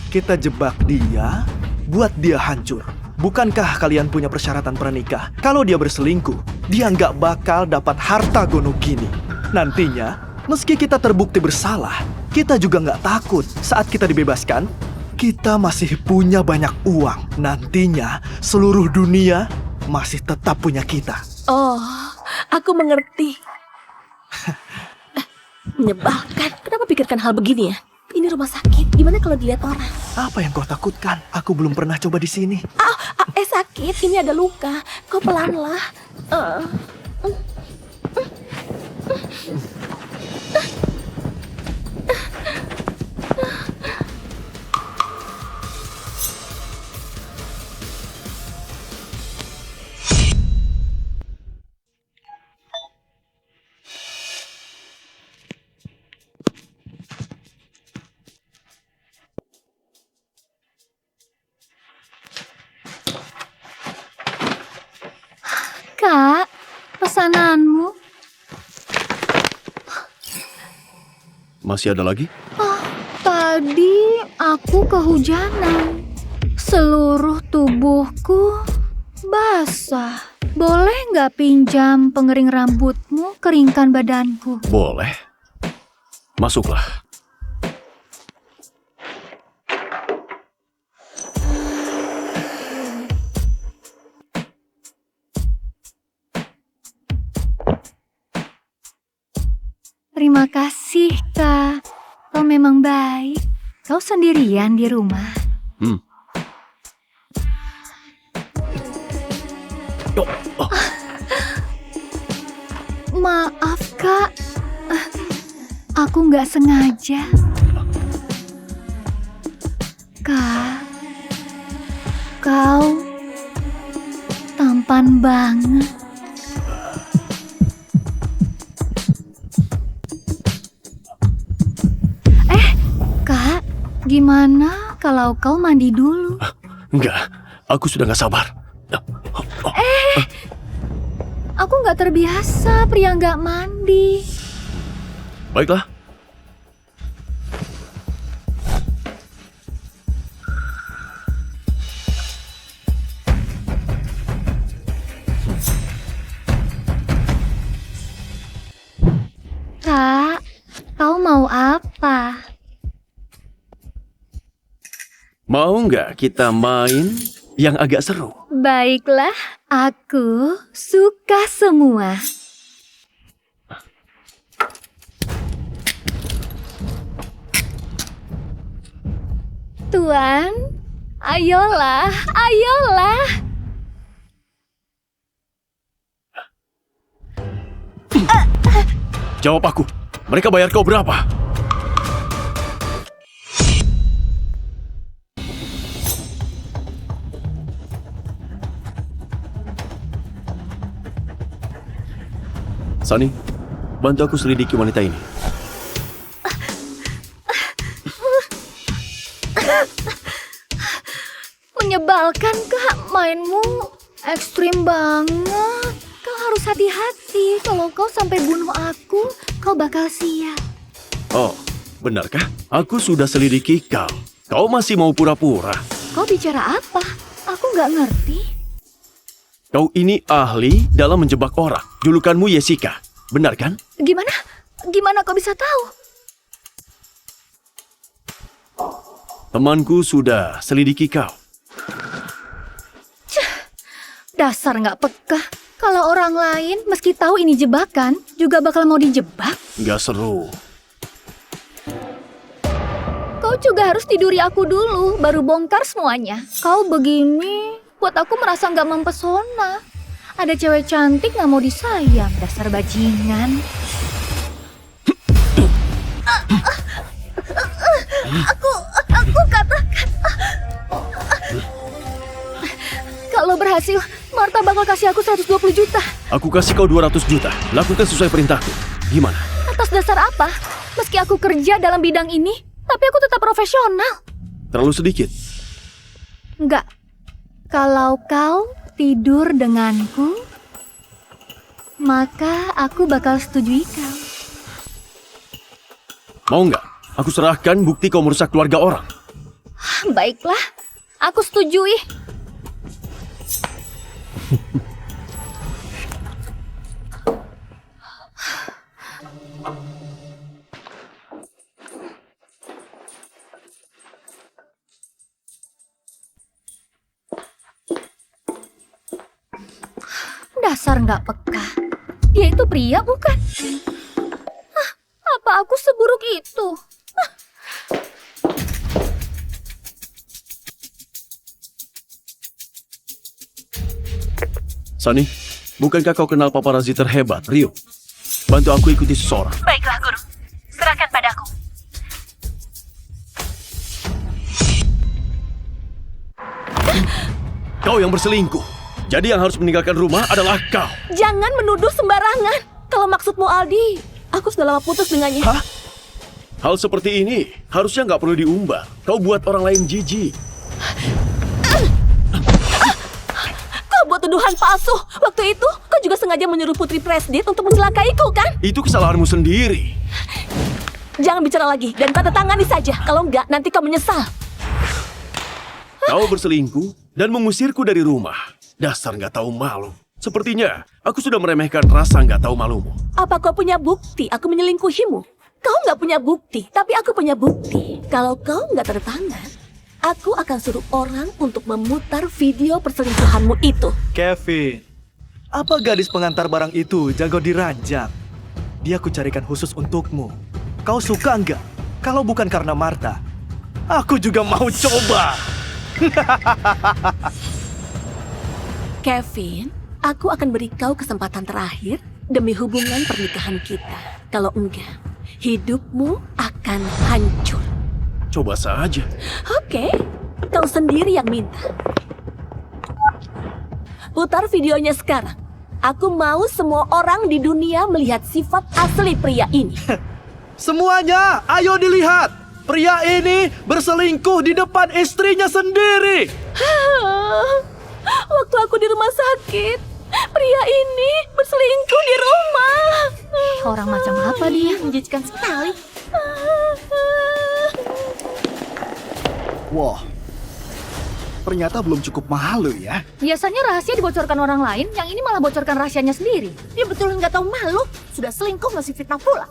Kita jebak dia, buat dia hancur. Bukankah kalian punya persyaratan pernikah? Kalau dia berselingkuh, dia nggak bakal dapat harta Gonogini. Nantinya, meski kita terbukti bersalah, kita juga nggak takut. Saat kita dibebaskan, kita masih punya banyak uang. Nantinya, seluruh dunia masih tetap punya kita. Oh, aku mengerti. Menyebalkan. Kenapa pikirkan hal begini ya? Ini rumah sakit. Gimana kalau dilihat orang? Apa yang kau takutkan? Aku belum pernah coba di sini. Sakit. Ini ada luka. Kau pelanlah. Kak, pesananmu. Masih ada lagi? Tadi aku kehujanan. Seluruh tubuhku basah. Boleh nggak pinjam pengering rambutmu, keringkan badanku? Boleh. Masuklah. Terima kasih, Kak. Kau memang baik. Kau sendirian di rumah. Maaf, Kak. Aku nggak sengaja. Kak, kau tampan banget. Kak, gimana kalau kau mandi dulu? Enggak, aku sudah nggak sabar. Aku nggak terbiasa pria nggak mandi. Baiklah. Kak, kau mau apa? Mau nggak kita main yang agak seru? Baiklah, aku suka semua. Tuan, ayolah, ayolah. Jawab aku. Mereka bayar kau berapa? Sunny, bantu aku selidiki wanita ini. Menyebalkan, Kak. Mainmu ekstrim banget. Kau harus hati-hati. Kalau kau sampai bunuh aku, kau bakal sial. Oh, benarkah? Aku sudah selidiki kau. Kau masih mau pura-pura. Kau bicara apa? Aku nggak ngerti. Kau ini ahli dalam menjebak orang. Julukanmu Jessica, benar kan? Gimana? Gimana kau bisa tahu? Temanku sudah selidiki kau. Dasar nggak peka. Kalau orang lain, meski tahu ini jebakan, juga bakal mau dijebak. Nggak seru. Kau juga harus tiduri aku dulu, baru bongkar semuanya. Kau begini, buat aku merasa nggak mempesona. Ada cewek cantik nggak mau disayang, dasar bajingan. Aku katakan, kalau berhasil, Marta bakal kasih aku 120 juta. Aku kasih kau 200 juta. Lakukan sesuai perintahku. Gimana? Atas dasar apa? Meski aku kerja dalam bidang ini, tapi aku tetap profesional. Terlalu sedikit. Enggak. Kalau kau tidur denganku, maka aku bakal setujui kau. Mau nggak? Aku serahkan bukti kau merusak keluarga orang. Baiklah, aku setujui. Dasar nggak peka. Dia itu pria bukan? Apa aku seburuk itu? Sunny, bukankah kau kenal paparazzi terhebat, Rio? Bantu aku ikuti seseorang. Baiklah, Guru. Serahkan padaku. Kau yang berselingkuh. Jadi yang harus meninggalkan rumah adalah kau. Jangan menuduh sembarangan. Kalau maksudmu Aldi, aku sudah lama putus dengannya. Hah? Hal seperti ini harusnya nggak perlu diumbar. Kau buat orang lain jijik. Kau buat tuduhan palsu. Waktu itu, kau juga sengaja menyuruh Putri Presdit untuk mencelakaiku, kan? Itu kesalahanmu sendiri. Jangan bicara lagi dan tanda tangani saja. Kalau enggak, nanti kau menyesal. Kau berselingkuh dan mengusirku dari rumah. Dasar nggak tahu malu. Sepertinya aku sudah meremehkan rasa nggak tahu malumu. Apa kau punya bukti aku menyelingkuhimu? Kau nggak punya bukti, tapi aku punya bukti. Kalau kau nggak tanda tangan, aku akan suruh orang untuk memutar video perselingkuhanmu itu. Kevin, apa gadis pengantar barang itu jago diranjang? Dia aku carikan khusus untukmu. Kau suka nggak? Kalau bukan karena Marta, aku juga mau coba. Kevin, aku akan beri kau kesempatan terakhir demi hubungan pernikahan kita. Kalau enggak, hidupmu akan hancur. Coba saja. Oke, kau sendiri yang minta. Putar videonya sekarang. Aku mau semua orang di dunia melihat sifat asli pria ini. Semuanya, ayo dilihat. Pria ini berselingkuh di depan istrinya sendiri. Waktu aku di rumah sakit, pria ini berselingkuh di rumah. Orang macam apa dia? Menjijikan sekali. Wah, ternyata belum cukup mahal loh ya. Biasanya rahasia dibocorkan orang lain, yang ini malah bocorkan rahasianya sendiri. Dia betul nggak tahu malu. Sudah selingkuh masih fitnah pula.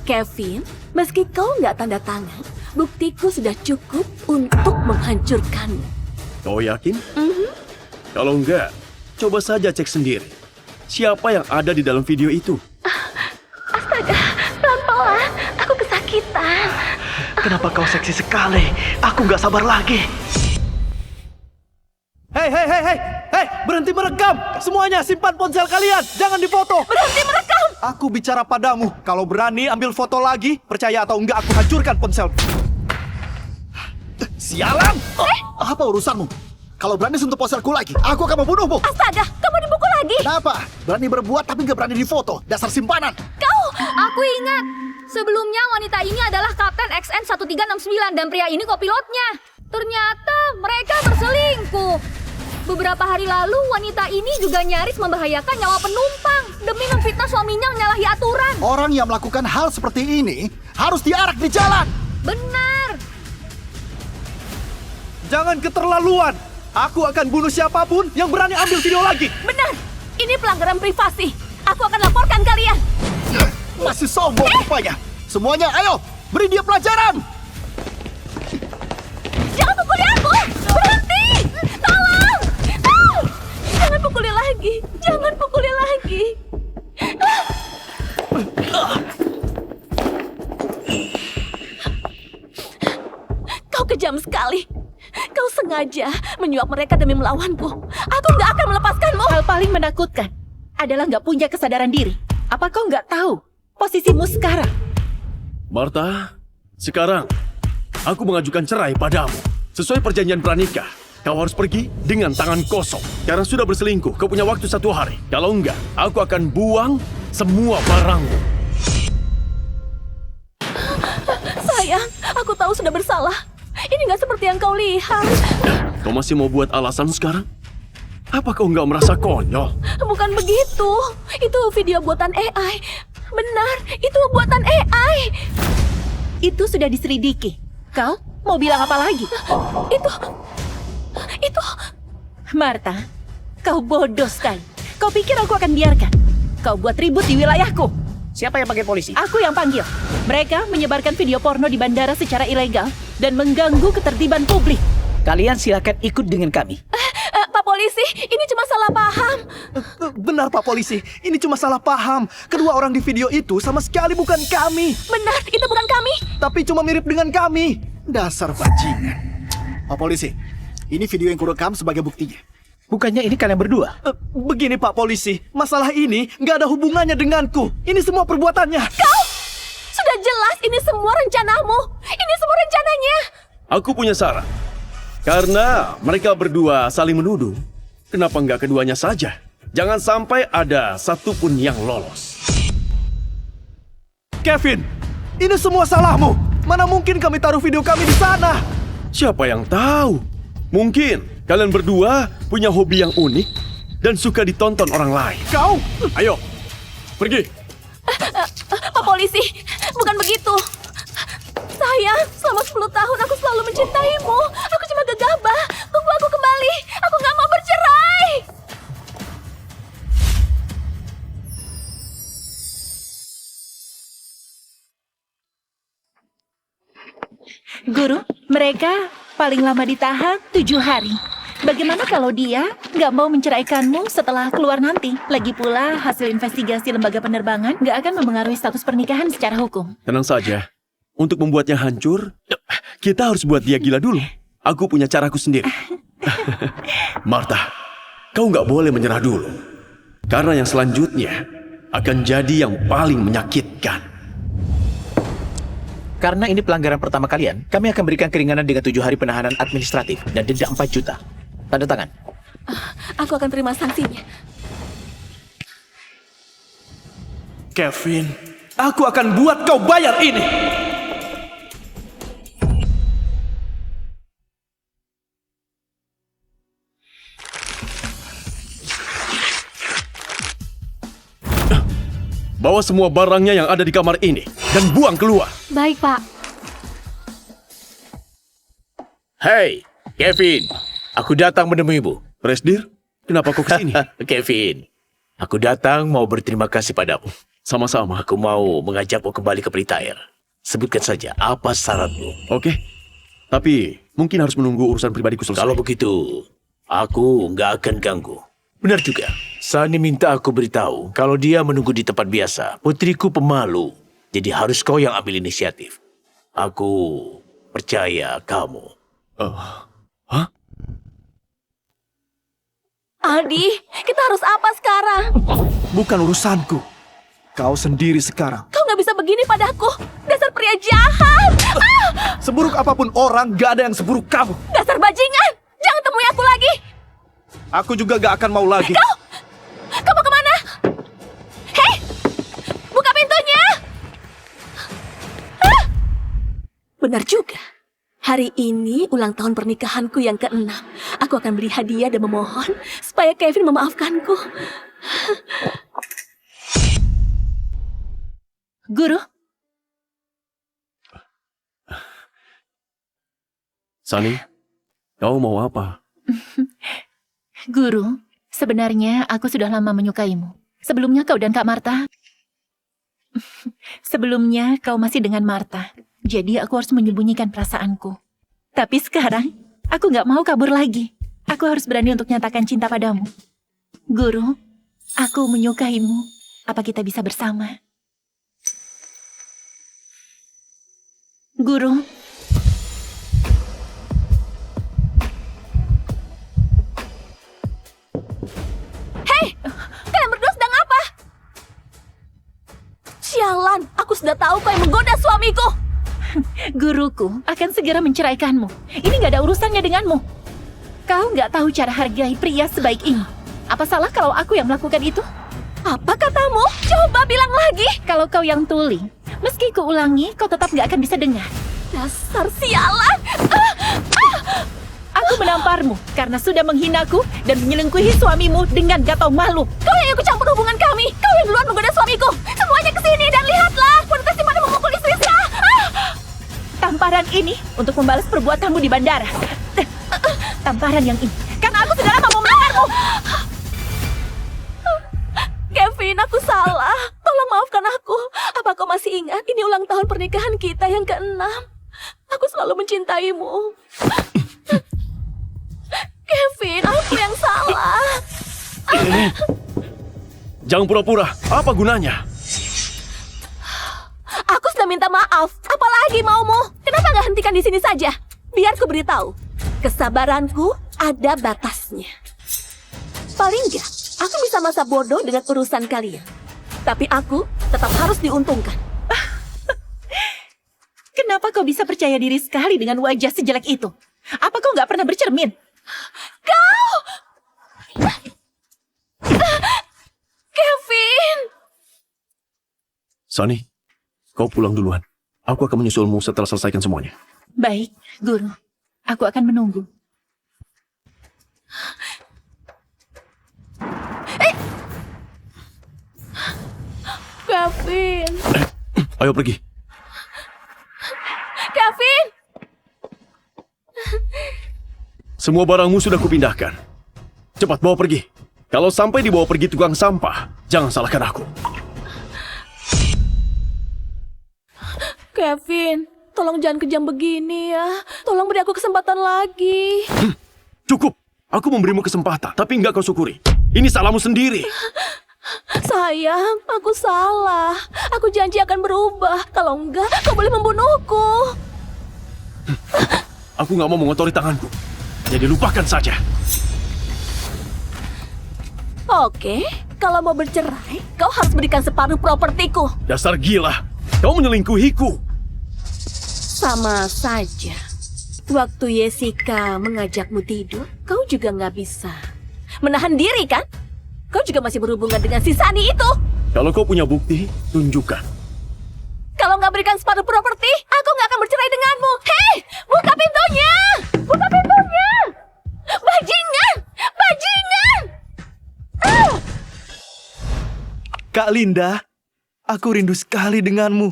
Kevin, meski kau nggak tanda tangan, buktiku sudah cukup untuk menghancurkanmu. Kau yakin? Kalau enggak, coba saja cek sendiri. Siapa yang ada di dalam video itu? Astaga, pelan-pelan. Aku kesakitan. Kenapa kau seksi sekali? Aku nggak sabar lagi. Hei, berhenti merekam. Semuanya simpan ponsel kalian. Jangan difoto. Berhenti merekam. Aku bicara padamu. Kalau berani ambil foto lagi, percaya atau enggak aku hancurkan ponsel. Sialan! Apa urusanmu? Kalau berani sentuh ponselku lagi, aku akan membunuhmu. Astaga, kamu dipukul lagi. Kenapa? Berani berbuat tapi nggak berani difoto. Dasar simpanan. Aku ingat. Sebelumnya wanita ini adalah Kapten XN1369 dan pria ini kopilotnya. Ternyata mereka berselingkuh. Beberapa hari lalu wanita ini juga nyaris membahayakan nyawa penumpang demi memfitnah suaminya menyalahi aturan. Orang yang melakukan hal seperti ini harus diarak di jalan. Benar. Jangan keterlaluan. Aku akan bunuh siapapun yang berani ambil video lagi. Benar, ini pelanggaran privasi. Aku akan laporkan kalian. Masih sombong rupanya. Semuanya ayo, beri dia pelajaran. Jangan pukuli aku. Berhenti. Tolong. Jangan pukuli lagi. Jangan pukuli. lagi. Kau kejam sekali. Kau sengaja menyuap mereka demi melawanku. Aku nggak akan melepaskanmu. Hal paling menakutkan adalah nggak punya kesadaran diri. Apa kau nggak tahu posisimu sekarang? Martha, sekarang aku mengajukan cerai padamu. Sesuai perjanjian pranikah, kau harus pergi dengan tangan kosong. Karena sudah berselingkuh, kau punya waktu 1 hari. Kalau enggak, aku akan buang semua barangmu. Sayang, aku tahu sudah bersalah. Ini nggak seperti yang kau lihat. Kau masih mau buat alasan sekarang? Apa kau nggak merasa konyol? Bukan begitu. Itu video buatan AI. Benar, itu buatan AI. Itu sudah diselidiki. Kau mau bilang apa lagi? Itu. Martha, kau bodoh sekali. Kau pikir aku akan biarkan kau buat ribut di wilayahku? Siapa yang panggil polisi? Aku yang panggil. Mereka menyebarkan video porno di bandara secara ilegal dan mengganggu ketertiban publik. Kalian silakan ikut dengan kami. Pak Polisi, ini cuma salah paham. Benar Pak Polisi, ini cuma salah paham. Kedua orang di video itu sama sekali bukan kami. Benar, itu bukan kami. Tapi cuma mirip dengan kami. Dasar bajingan. Pak Polisi, ini video yang kurekam sebagai buktinya. Bukannya ini kalian berdua? Begini Pak Polisi, masalah ini nggak ada hubungannya denganku. Ini semua perbuatannya. Kau! Sudah jelas ini semua rencanamu. Ini semua rencananya. Aku punya saran. Karena mereka berdua saling menuduh, kenapa nggak keduanya saja? Jangan sampai ada satupun yang lolos. Kevin, ini semua salahmu. Mana mungkin kami taruh video kami di sana? Siapa yang tahu? Mungkin kalian berdua punya hobi yang unik dan suka ditonton orang lain. Kau? Ayo, pergi. Pak Polisi, bukan begitu. Sayang, selama 10 tahun aku selalu mencintaimu. Aku cuma gegabah. Tunggu aku kembali. Aku nggak mau bercerai. Guru, mereka paling lama ditahan 7 hari. Bagaimana kalau dia nggak mau menceraikanmu setelah keluar nanti? Lagi pula, hasil investigasi lembaga penerbangan nggak akan mempengaruhi status pernikahan secara hukum. Tenang saja. Untuk membuatnya hancur, kita harus buat dia gila dulu. Aku punya caraku sendiri. Martha, kau nggak boleh menyerah dulu. Karena yang selanjutnya akan jadi yang paling menyakitkan. Karena ini pelanggaran pertama kalian, kami akan berikan keringanan dengan 7 hari penahanan administratif dan denda 4 juta. Tanda tangan. Aku akan terima sanksinya. Kevin, aku akan buat kau bayar ini. Bawa semua barangnya yang ada di kamar ini dan buang keluar. Baik, Pak. Hei, Kevin. Aku datang menemuimu. Presdir, kenapa kau kesini? Kevin, aku datang mau berterima kasih padamu. Sama-sama. Aku mau mengajakmu kembali ke Pelita Air. Sebutkan saja apa syaratmu. Oke, tapi mungkin harus menunggu urusan pribadiku selesai. Kalau begitu, aku nggak akan ganggu. Benar juga. Sani minta aku beritahu kalau dia menunggu di tempat biasa. Putriku pemalu, jadi harus kau yang ambil inisiatif. Aku percaya kamu. Hah? Aldi, kita harus apa sekarang? Bukan urusanku. Kau sendiri sekarang. Kau nggak bisa begini padaku. Dasar pria jahat. Seburuk apapun orang, gak ada yang seburuk kamu. Dasar bajingan. Jangan temui aku lagi. Aku juga gak akan mau lagi. Kau mau kemana? Hei, buka pintunya. Benar juga. Hari ini ulang tahun pernikahanku yang ke-6. Aku akan beli hadiah dan memohon supaya Kevin memaafkanku. Guru, Sani, kau mau apa? Guru, sebenarnya aku sudah lama menyukaimu. Sebelumnya kau dan Kak Martha. Sebelumnya kau masih dengan Martha. Jadi aku harus menyembunyikan perasaanku. Tapi sekarang, aku gak mau kabur lagi. Aku harus berani untuk nyatakan cinta padamu. Guru, Aku menyukaimu. Apa kita bisa bersama? Guru. Hei! Kalian berdua sedang apa? Sialan, aku sudah tahu kau yang menggoda suamiku. Guruku akan segera menceraikanmu. Ini gak ada urusannya denganmu. Kau gak tahu cara hargai pria sebaik ini. Apa salah kalau aku yang melakukan itu? Apa katamu? Coba bilang lagi. Kalau kau yang tuli, meski ku ulangi, kau tetap gak akan bisa dengar. Dasar sialan! Aku menamparmu karena sudah menghinaku dan menyelingkuhi suamimu dengan gak tahu malu. Kau yang ikut campur hubungan kami. Kau yang duluan menggoda suamiku. Semuanya kesini dan lihatlah. Wanita si mana memukul istri saya. Tamparan ini untuk membalas perbuatanmu di bandara. Tamparan yang ini karena aku sudah lama mau melamparmu. Kevin, aku salah. Tolong maafkan aku. Apa kau masih ingat? Ini ulang tahun pernikahan kita yang ke-6. Aku selalu mencintaimu. Kevin, aku yang salah. Jangan pura-pura. Apa gunanya? Aku sudah minta maaf. Apalagi maumu? Kenapa nggak hentikan di sini saja? Biar ku beritahu. Kesabaranku ada batasnya. Paling nggak, aku bisa masa bodoh dengan urusan kalian. Tapi aku tetap harus diuntungkan. Kenapa kau bisa percaya diri sekali dengan wajah sejelek itu? Apa kau nggak pernah bercermin? Kau! Kevin! Sunny, kau pulang duluan. Aku akan menyusulmu setelah selesaikan semuanya. Baik, Guru. Aku akan menunggu. Kevin! Ayo pergi. Kevin! Semua barangmu sudah kupindahkan. Cepat bawa pergi. Kalau sampai dibawa pergi tukang sampah, jangan salahkan aku. Kevin, tolong jangan kejam begini ya. Tolong beri aku kesempatan lagi. Cukup. Aku memberimu kesempatan, tapi enggak kau syukuri. Ini salahmu sendiri. Sayang, aku salah. Aku janji akan berubah. Kalau enggak, kau boleh membunuhku. Aku nggak mau mengotori tanganku. Jadi lupakan saja. Oke, kalau mau bercerai, kau harus berikan separuh propertiku. Dasar gila. Kau menyelingkuhiku. Sama saja. Waktu Jessica mengajakmu tidur, kau juga nggak bisa menahan diri, kan? Kau juga masih berhubungan dengan si Sunny itu. Kalau kau punya bukti, tunjukkan. Kalau nggak berikan separuh properti, aku nggak akan bercerai denganmu. Hei, buka pintunya! Buka pintunya! Bajingan! Bajingan! Kak Linda, aku rindu sekali denganmu.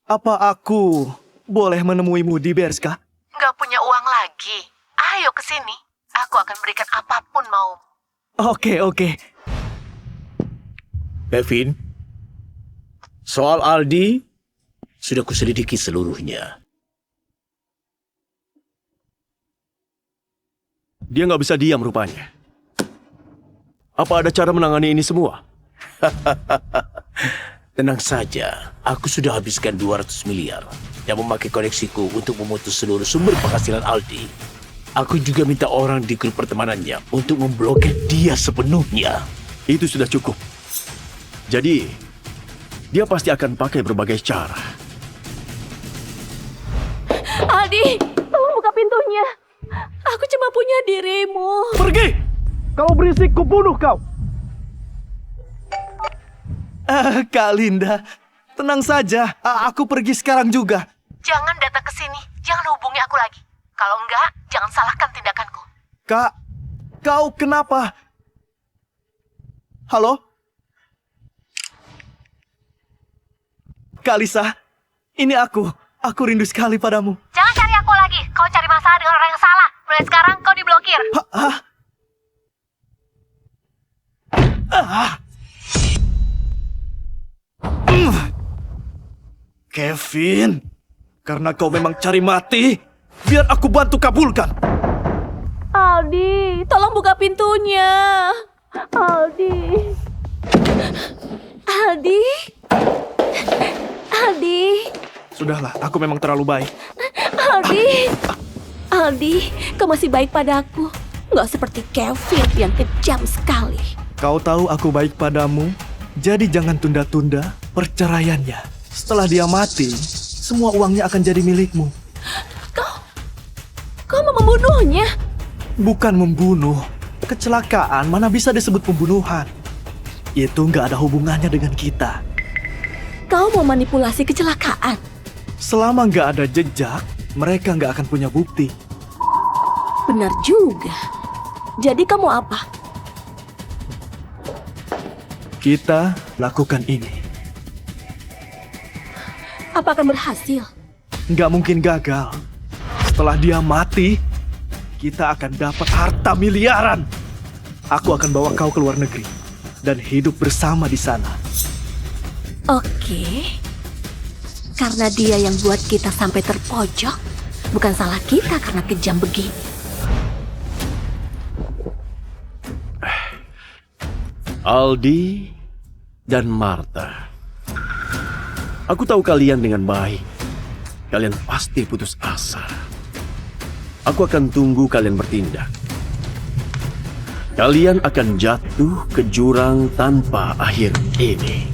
Apa aku boleh menemuimu di Berska? Nggak punya uang lagi. Ayo ke sini. Aku akan berikan apapun mau. Oke. Kevin, soal Aldi sudah kuselidiki seluruhnya. Dia nggak bisa diam rupanya. Apa ada cara menangani ini semua? Tenang saja, aku sudah habiskan 200 miliar dan memakai koneksiku untuk memutus seluruh sumber penghasilan Aldi. Aku juga minta orang di grup pertemanannya untuk memblokir dia sepenuhnya. Itu sudah cukup. Jadi, dia pasti akan pakai berbagai cara. Aldi, tolong buka pintunya. Aku cuma punya dirimu. Pergi! Kau berisik, kubunuh kau! Kak Linda, tenang saja. Aku pergi sekarang juga. Jangan datang ke sini. Jangan hubungi aku lagi. Kalau enggak, jangan salahkan tindakanku. Kak, kau kenapa? Halo? Kak Lisa, ini aku. Aku rindu sekali padamu. Jangan cari aku lagi. Kau cari masalah dengan orang yang salah. Mulai sekarang kau diblokir. Kevin, karena kau memang cari mati, biar aku bantu kabulkan. Aldi, tolong buka pintunya. Aldi. Aldi. Aldi. Sudahlah, aku memang terlalu baik. Aldi. Aldi, kau masih baik padaku. Nggak seperti Kevin yang kejam sekali. Kau tahu aku baik padamu, jadi jangan tunda-tunda perceraiannya. Setelah dia mati, semua uangnya akan jadi milikmu. Kau mau membunuhnya? Bukan membunuh. Kecelakaan mana bisa disebut pembunuhan. Itu nggak ada hubungannya dengan kita. Kau mau manipulasi kecelakaan? Selama nggak ada jejak, mereka nggak akan punya bukti. Benar juga. Jadi kamu apa? Kita lakukan ini. Apa akan berhasil? Nggak mungkin gagal. Setelah dia mati, kita akan dapat harta miliaran. Aku akan bawa kau ke luar negeri dan hidup bersama di sana. Oke. Karena dia yang buat kita sampai terpojok, bukan salah kita karena kejam begini. Aldi dan Martha. Aku tahu kalian dengan baik. Kalian pasti putus asa. Aku akan tunggu kalian bertindak. Kalian akan jatuh ke jurang tanpa akhir ini.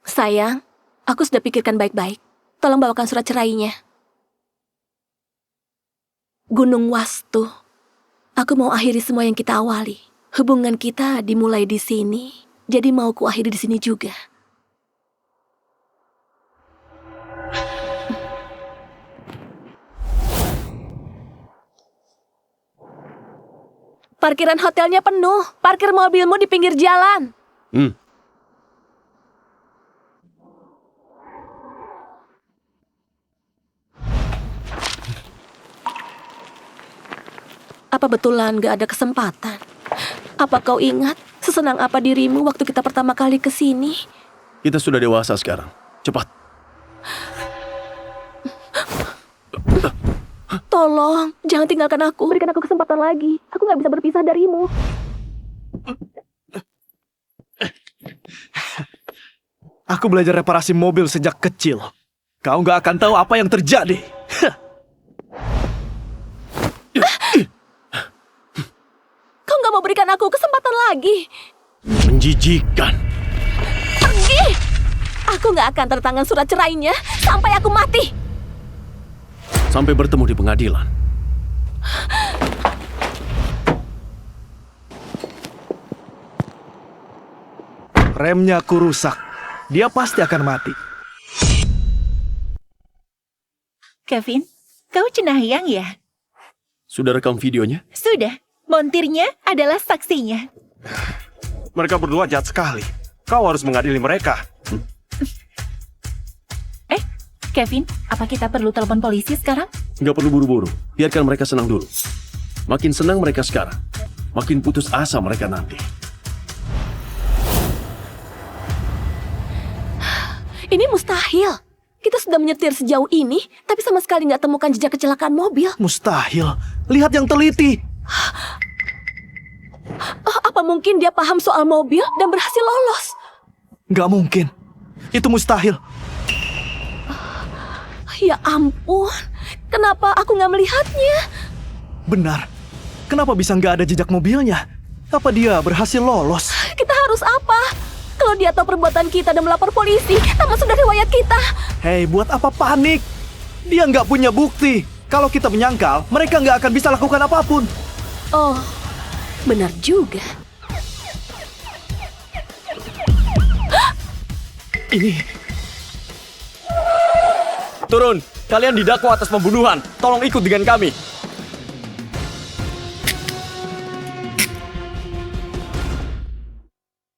Sayang, aku sudah pikirkan baik-baik. Tolong bawakan surat cerainya. Gunung Wastu. Aku mau akhiri semua yang kita awali. Hubungan kita dimulai di sini, jadi mau ku akhiri di sini juga. Parkiran hotelnya penuh. Parkir mobilmu di pinggir jalan. Apa betulan gak ada kesempatan? Apa kau ingat sesenang apa dirimu waktu kita pertama kali ke sini? Kita sudah dewasa sekarang. Cepat. Tolong, jangan tinggalkan aku. Berikan aku kesempatan lagi. Aku gak bisa berpisah darimu. Aku belajar reparasi mobil sejak kecil. Kau nggak akan tahu apa yang terjadi. Kau gak mau berikan aku kesempatan lagi. Menjijikan. Pergi! Aku gak akan tanda tangan surat cerainya sampai aku mati. Sampai bertemu di pengadilan. Remnya aku rusak. Dia pasti akan mati. Kevin, kau cenayang ya? Sudah rekam videonya? Sudah. Montirnya adalah saksinya. Mereka berdua jahat sekali. Kau harus mengadili mereka. Kevin, apa kita perlu telepon polisi sekarang? Nggak perlu buru-buru. Biarkan mereka senang dulu. Makin senang mereka sekarang, makin putus asa mereka nanti. Ini mustahil. Kita sudah menyetir sejauh ini, tapi sama sekali nggak temukan jejak kecelakaan mobil. Mustahil. Lihat yang teliti. Apa mungkin dia paham soal mobil dan berhasil lolos? Nggak mungkin. Itu mustahil. Ya ampun, kenapa aku nggak melihatnya? Benar. Kenapa bisa nggak ada jejak mobilnya? Apa dia berhasil lolos? Kita harus apa? Kalau dia tahu perbuatan kita dan melapor polisi, termasuk dari riwayat kita. Hei, buat apa panik? Dia nggak punya bukti. Kalau kita menyangkal, mereka nggak akan bisa lakukan apapun. Oh, benar juga. Ini... Turun, kalian didakwa atas pembunuhan. Tolong ikut dengan kami.